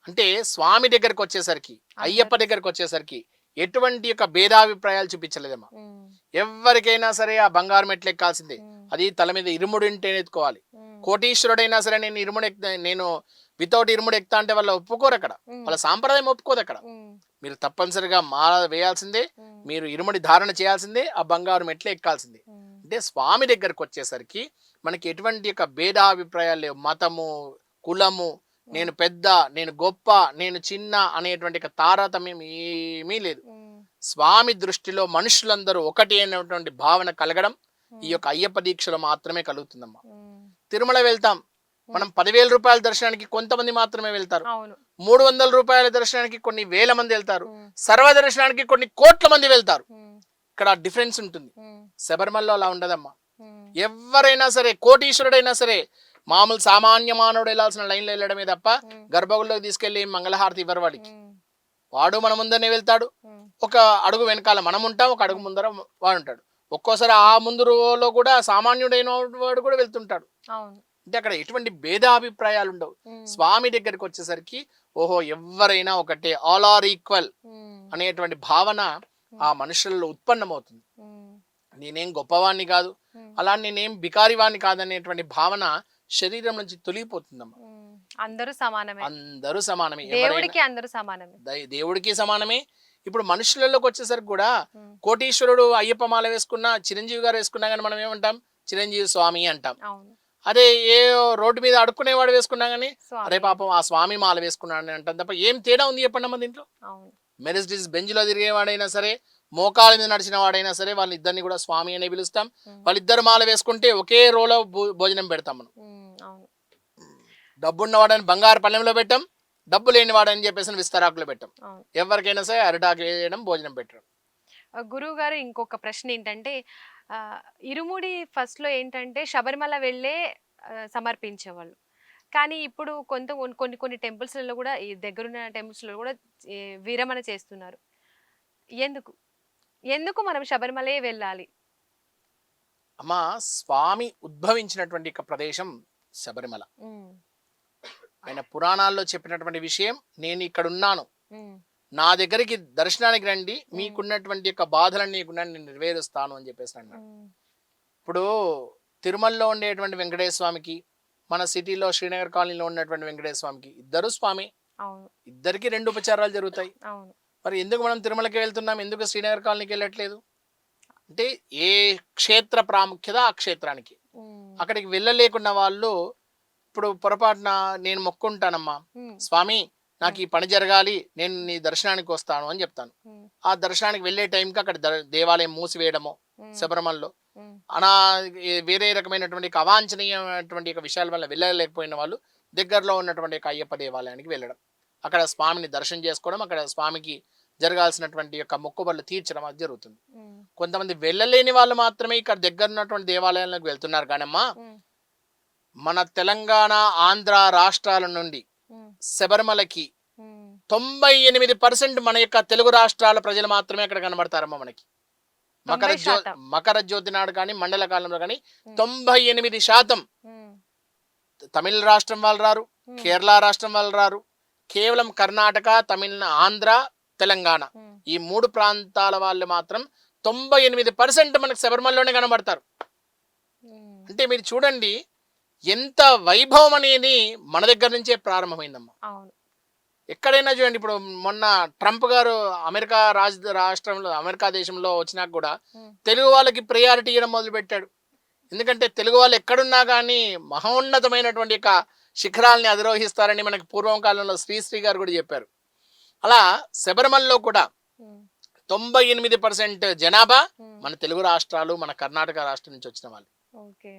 అంటే స్వామి దగ్గరకు వచ్చేసరికి, అయ్యప్ప అందరూ. దగ్గరకు వచ్చేసరికి ఎటువంటి యొక్క భేదాభిప్రాయాలు చూపించలేదమ్మా. ఉమ్, ఎవరికైనా సరే ఆ బంగారు మెట్లు ఎక్కాల్సిందే. ఉమ్, అది తల మీద ఇరుముడు ఉంటే ఎత్తుకోవాలి. ఉమ్, కోటీశ్వరుడైనా సరే నేను వితౌట్ ఇరుముడు ఎక్కుతా అంటే వాళ్ళు ఒప్పుకోరు అక్కడ. ఉమ్, వాళ్ళ సాంప్రదాయం ఒప్పుకోదు అక్కడ. ఉమ్, మీరు తప్పనిసరిగా మాల వేయాల్సిందే. ఉమ్, మీరు ఇరుముడి ధారణ చేయాల్సిందే. ఆ బంగారు మెట్లు ఎక్కాల్సిందే. ఉమ్, అంటే స్వామి దగ్గరకు వచ్చేసరికి మనకి ఎటువంటి యొక్క భేదాభిప్రాయాలు లేవు. మతము, కులము, నేను పెద్ద, నేను గొప్ప, నేను చిన్న అనేటువంటి యొక్క తారతమ్యం ఏమీ లేదు. ఉమ్, స్వామి దృష్టిలో మనుషులందరూ ఒకటి అనేటువంటి భావన కలగడం ఈ ఉమ్, యొక్క అయ్యప్ప దీక్షలో మాత్రమే కలుగుతుందమ్మా. ఉమ్. తిరుమల వెళ్తాం, మనం 10,000 రూపాయల దర్శనానికి కొంతమంది మాత్రమే వెళ్తారు. అవును. 300 రూపాయల దర్శనానికి కొన్ని వేల మంది వెళ్తారు. ఉమ్, సర్వ దర్శనానికి కొన్ని కోట్ల మంది వెళ్తారు. ఉమ్, ఇక్కడ డిఫరెన్స్ ఉంటుంది. ఉమ్, శబరిమలలో అలా ఉండదమ్మా. ఉమ్, ఎవరైనా సరే, కోటీశ్వరుడైనా సరే, మామూలు సామాన్య మానవుడు వెళ్ళాల్సిన లైన్లో వెళ్ళడమే తప్ప ఉమ్, గర్భగుడిలోకి తీసుకెళ్లి మంగళహారతి ఇవ్వరు వాడికి. ఉమ్, వాడు మన ముందరనే వెళ్తాడు. ఉమ్, ఒక అడుగు వెనకాల మనం ఉంటాం, ఒక అడుగు ముందర వాడు ఉంటాడు. ఒక్కోసారి ఆ ముందు రోలో కూడా సామాన్యుడైన వాడు కూడా వెళ్తుంటాడు. అవును. అంటే అక్కడ ఎటువంటి భేదాభిప్రాయాలు ఉండవు. ఉమ్, స్వామి దగ్గరికి వచ్చేసరికి ఓహో ఎవరైనా ఒకటే, ఆల్ ఆర్ ఈక్వల్ ఉమ్, అనేటువంటి భావన ఆ మనుషుల్లో ఉత్పన్నమవుతుంది. ఉమ్, నేనేం గొప్పవాణ్ణి కాదు, ఉమ్, అలా నేనేం బికారివాణ్ణి కాదనేటువంటి భావన శరీరం నుంచి తొలగిపోతుందమ్మా. ఉమ్. అందరూ సమానమే. అందరూ సమానమే. ఎవరైనా దేవుడికి అందరూ సమానమే. దేవుడికి సమానమే. ఇప్పుడు మనుషులలోకి వచ్చేసరికి కూడా ఉమ్, కోటీశ్వరుడు అయ్యప్ప మాల వేసుకున్నా, చిరంజీవి గారు వేసుకున్నా కానీ మనం ఏమంటాం? చిరంజీవి స్వామి అంటాం. అవును. అదే ఏ రోడ్డు మీద అడుక్కునేవాడు వేసుకున్నా కానీ అరే స్వామి. పాపం ఆ స్వామి మాల వేసుకున్నాడు అని అంటాం తప్ప ఏం తేడా ఉంది చెప్పండి అమ్మ దీంట్లో? అవును. మెరిసిడీస్ బెంజ్లో తిరిగేవాడైనా సరే, మోకాల మీద నడిచిన వాడైనా సరే, వాళ్ళిద్దరిని కూడా స్వామి అనే పిలుస్తాం. ఉమ్, వాళ్ళిద్దరు మాల వేసుకుంటే ఒకే రోలో భోజనం పెడతాం మనం. ఉమ్, అవును. డబ్బున్నవాడని బంగారు పళ్ళెంలో పెట్టాం, డబ్బు లేని వాడని చెప్పేసి విస్తరాకులో పెట్టాం. అవును. ఎవరికైనా సరే అరిటాకు వేయడం, భోజనం పెట్టడం. గురువు గారు ఇంకొక ప్రశ్న ఏంటంటే ఇరుముడి ఫస్ట్ లో ఏంటంటే శబరిమల వెళ్ళే సమర్పించేవాళ్ళు. కానీ ఇప్పుడు కొన్ని కొన్ని టెంపుల్స్లలో కూడా ఈ దగ్గరున్న టెంపుల్స్లో కూడా ఈ విరమణ చేస్తున్నారు. ఎందుకు ఎందుకు మనం శబరిమలే వెళ్ళాలి? అమ్మా, స్వామి ఉద్భవించినటువంటి ఒక ప్రదేశం శబరిమల. ఉమ్, ఆయన పురాణాల్లో చెప్పినటువంటి విషయం, నేను ఇక్కడ ఉన్నాను, ఉమ్, నా దగ్గరికి దర్శనానికి రండి, ఉమ్, మీకున్నటువంటి యొక్క బాధలన్నీ కూడా నేను నెరవేరుస్తాను అని చెప్పేసి అన్నాడు. ఉమ్, ఇప్పుడు తిరుమలలో ఉండేటువంటి వెంకటేశ్వర స్వామికి, మన సిటీలో శ్రీనగర్ కాలనీలో ఉన్నటువంటి వెంకటేశ్వర స్వామికి ఇద్దరు స్వామి. అవును. ఇద్దరికి 2 ఉపచారాలు జరుగుతాయి. అవును. మరి ఎందుకు మనం తిరుమలకి వెళ్తున్నాం, ఎందుకు శ్రీనగర్ కాలనీకి వెళ్ళట్లేదు? అంటే ఏ క్షేత్ర ప్రాముఖ్యత ఆ క్షేత్రానికి. ఉమ్, అక్కడికి వెళ్ళలేకున్న వాళ్ళు ఇప్పుడు పొరపాటున నేను మొక్కుంటానమ్మా, ఉమ్, స్వామి నాకు ఈ పని జరగాలి, నేను నీ దర్శనానికి వస్తాను అని చెప్తాను. ఉమ్, ఆ దర్శనానికి వెళ్ళే టైంకి అక్కడ దేవాలయం మూసివేయడము, ఉమ్, శబరిమలలో ఉమ్, అనా వేరే రకమైనటువంటి అవాంఛనీయమైనటువంటి విషయాల వల్ల వెళ్ళలేకపోయిన వాళ్ళు దగ్గరలో ఉన్నటువంటి అయ్యప్ప దేవాలయానికి వెళ్ళడం, అక్కడ స్వామిని దర్శనం చేసుకోవడం, అక్కడ స్వామికి జరగాల్సినటువంటి యొక్క మొక్కుబడులు తీర్చడం అది జరుగుతుంది. ఉమ్, కొంతమంది వెళ్ళలేని వాళ్ళు మాత్రమే ఇక్కడ దగ్గర ఉన్నటువంటి దేవాలయాలకు వెళ్తున్నారు. కానమ్మా, ఉమ్, మన తెలంగాణ, ఆంధ్ర రాష్ట్రాల నుండి ఉమ్, శబరిమలకి ఉమ్. 98% మన యొక్క తెలుగు రాష్ట్రాల ప్రజలు మాత్రమే అక్కడ కనబడతారమ్మా. మనకి 90%. మకర జ్యోతి నాడు కానీ, మండల కాలంలో కానీ ఉమ్, 98% ఉమ్, తమిళ రాష్ట్రం వాళ్ళు రారు, ఉమ్, కేరళ రాష్ట్రం వాళ్ళు రారు. కేవలం కర్ణాటక, తమిళ, ఆంధ్ర, తెలంగాణ ఉమ్, ఈ 3 ప్రాంతాల వాళ్ళు మాత్రం 98% మనకు శబరిమలలోనే కనబడతారు. ఉమ్. అంటే మీరు చూడండి, ఎంత వైభవం అనేది మన దగ్గర నుంచే ప్రారంభమైందమ్మా. అవును. ఎక్కడైనా చూడండి, ఇప్పుడు మొన్న ట్రంప్ గారు అమెరికా రాష్ట్రంలో, అమెరికా దేశంలో వచ్చినాక కూడా ఉమ్, తెలుగు వాళ్ళకి ప్రియారిటీ ఇవ్వడం మొదలుపెట్టాడు. ఎందుకంటే తెలుగు వాళ్ళు ఎక్కడున్నా కానీ మహోన్నతమైనటువంటి యొక్క శిఖరాల్ని అధిరోహిస్తారని మనకి పూర్వం కాలంలో శ్రీశ్రీ గారు కూడా చెప్పారు. అలా శబరిమలలో కూడా ఉమ్, 98% జనాభా ఉమ్. మన తెలుగు రాష్ట్రాలు, మన కర్ణాటక రాష్ట్రం నుంచి వచ్చిన వాళ్ళు. ఓకే.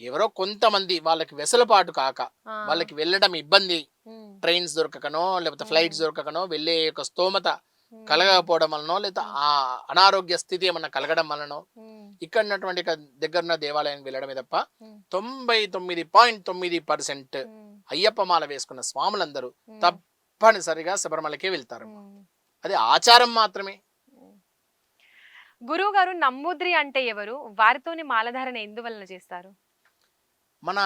ఎవరో కొంతమంది వాళ్ళకి వెసులుబాటు కాక, ఆ, వాళ్ళకి వెళ్ళడం ఇబ్బంది, ఉమ్, ట్రైన్స్ దొరకకనో లేకపోతే ఫ్లైట్స్ దొరకకనో వెళ్ళే యొక్క స్తోమత ఉమ్, కలగకపోవడం వలనో, లేదా ఆ అనారోగ్య స్థితి ఏమన్నా కలగడం వలనో ఉమ్, ఇక్కడ ఉన్నటువంటి దగ్గరున్న దేవాలయానికి వెళ్ళడమే తప్ప ఉమ్, 99.9% ఉమ్, అయ్యప్ప మాల వేసుకున్న స్వాములందరూ ఉమ్, తప్పనిసరిగా శబరిమలకే వెళ్తారు. ఉమ్, అది ఆచారం మాత్రమే. ఉమ్. గురువు గారు నమ్మూద్రి అంటే ఎవరు? వారితోని మాలధారణ ఎందువలన చేస్తారు? మన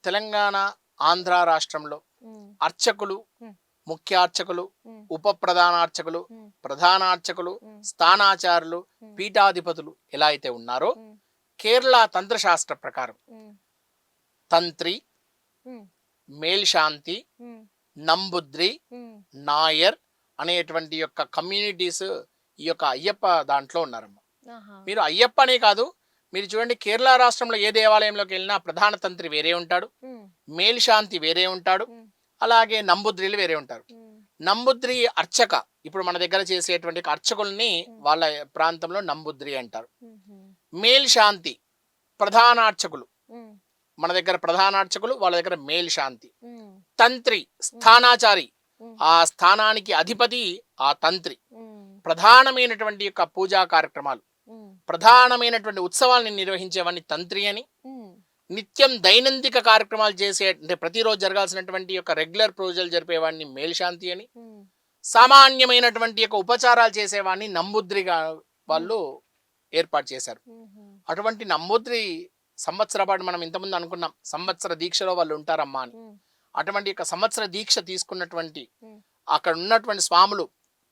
తెలంగాణ, ఆంధ్ర రాష్ట్రంలో హ్మ్. అర్చకులు, హ్మ్. ముఖ్య అర్చకులు, హ్మ్. ఉప ప్రధానార్చకులు, హ్మ్. ప్రధానార్చకులు, హ్మ్. స్థానాచారులు, హ్మ్. పీఠాధిపతులు ఎలా అయితే ఉన్నారో హ్మ్. కేరళ తంత్రశాస్త్ర ప్రకారం హ్మ్. తంత్రి, హ్మ్. మేల్శాంతి, హ్మ్. నంబుద్రి, హ్మ్. నాయర్ అనేటువంటి యొక్క కమ్యూనిటీస్ ఈ యొక్క అయ్యప్ప దాంట్లో ఉన్నారమ్మా. ఆహా! మీరు అయ్యప్ప అనే కాదు, మీరు చూడండి కేరళ రాష్ట్రంలో ఏ దేవాలయంలోకి వెళ్ళినా ప్రధాన తంత్రి వేరే ఉంటాడు, హ్మ్. మేల్శాంతి వేరే ఉంటాడు, హ్మ్. అలాగే నంబుద్రిలు వేరే ఉంటారు. హ్మ్. నంబుద్రి అర్చక, ఇప్పుడు మన దగ్గర చేసేటువంటి అర్చకుల్ని హ్మ్. వాళ్ళ ప్రాంతంలో నంబుద్రి అంటారు. హుహు. మేల్శాంతి ప్రధానార్చకులు, హ్మ్. మన దగ్గర ప్రధానార్చకులు, వాళ్ళ దగ్గర మేల్శాంతి. హ్మ్. తంత్రి హ్మ్. స్థానాచారి, హ్మ్. ఆ స్థానానికి అధిపతి ఆ తంత్రి. హ్మ్. ప్రధానమైనటువంటి యొక్క పూజా కార్యక్రమాలు, హ్మ్. ప్రధానమైనటువంటి ఉత్సవాల్ని నిర్వహించేవాడిని తంత్రి అని. హ్మ్. నిత్యం దైనందిక కార్యక్రమాలు చేసే అంటే ప్రతిరోజు జరగాల్సినటువంటి యొక్క రెగ్యులర్ పూజలు జరిపేవాడిని మేల్శాంతి అని. హ్మ్. సామాన్యమైనటువంటి యొక్క ఉపచారాలు చేసేవాడిని నంబుద్రిగా హ్మ్. వాళ్ళు ఏర్పాటు చేశారు. హుహు. అటువంటి నంబుద్రి సంవత్సర పాటు మనం ఇంతకుముందు అనుకున్నాం సంవత్సర దీక్షలో వాళ్ళు ఉంటారమ్మా అని. హ్మ్. అటువంటి యొక్క సంవత్సర దీక్ష తీసుకున్నటువంటి హ్మ్. అక్కడ ఉన్నటువంటి స్వాములు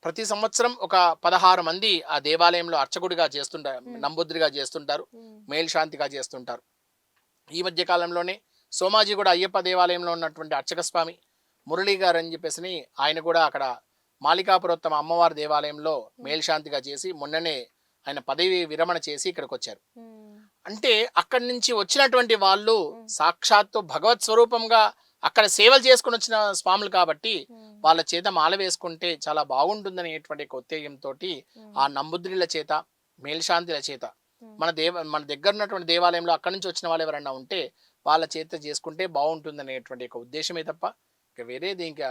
ప్రతి సంవత్సరం ఒక 16 మంది ఆ దేవాలయంలో అర్చకుడిగా చేస్తుంటారు, హ్మ్. నంబుద్రిగా చేస్తుంటారు, హ్మ్. మేల్శాంతిగా చేస్తుంటారు. ఈ మధ్య కాలంలోనే సోమాజీ కూడా అయ్యప్ప దేవాలయంలో ఉన్నటువంటి అర్చక స్వామి మురళీ గారు అని చెప్పేసి ఆయన కూడా అక్కడ మాలికాపురోత్తమ అమ్మవారి దేవాలయంలో హ్మ్. మేల్శాంతిగా చేసి మొన్ననే ఆయన పదవి విరమణ చేసి ఇక్కడికి వచ్చారు. హ్మ్. అంటే అక్కడి నుంచి వచ్చినటువంటి వాళ్ళు హ్మ్. సాక్షాత్తు భగవత్ స్వరూపంగా అక్కడ సేవలు చేసుకుని వచ్చిన స్వాములు కాబట్టి హ్మ్. వాళ్ళ చేత మాల వేసుకుంటే చాలా బాగుంటుందనేటువంటి ఒక ఉత్తేజంతో హ్మ్. ఆ నంబుద్రిల చేత, మేల్శాంతిల చేత, హ్మ్. మన దగ్గర ఉన్నటువంటి దేవాలయంలో అక్కడి నుంచి వచ్చిన వాళ్ళు ఎవరైనా ఉంటే వాళ్ళ చేత చేసుకుంటే బాగుంటుందనేటువంటి ఒక ఉద్దేశమే తప్ప ఇక వేరేది ఇంకా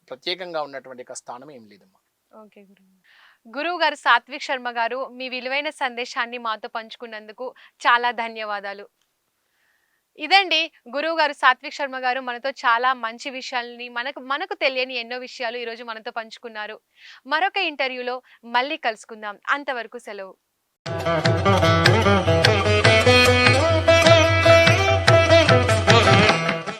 ప్రత్యేకంగా ఉన్నటువంటి ఒక స్థానం ఏం లేదమ్మా. ఓకే గురువు. గురువు గారు సాత్విక్ శర్మ గారు మీ విలువైన సందేశాన్ని మాతో పంచుకున్నందుకు చాలా ధన్యవాదాలు. ఇదండి గురువు గారు సాత్విక్ శర్మ గారు మనతో చాలా మంచి విషయాల్ని మనకు మనకు తెలియని ఎన్నో విషయాలు ఈరోజు మనతో పంచుకున్నారు. మరొక ఇంటర్వ్యూలో మళ్ళీ కలుసుకుందాం. అంతవరకు సెలవు.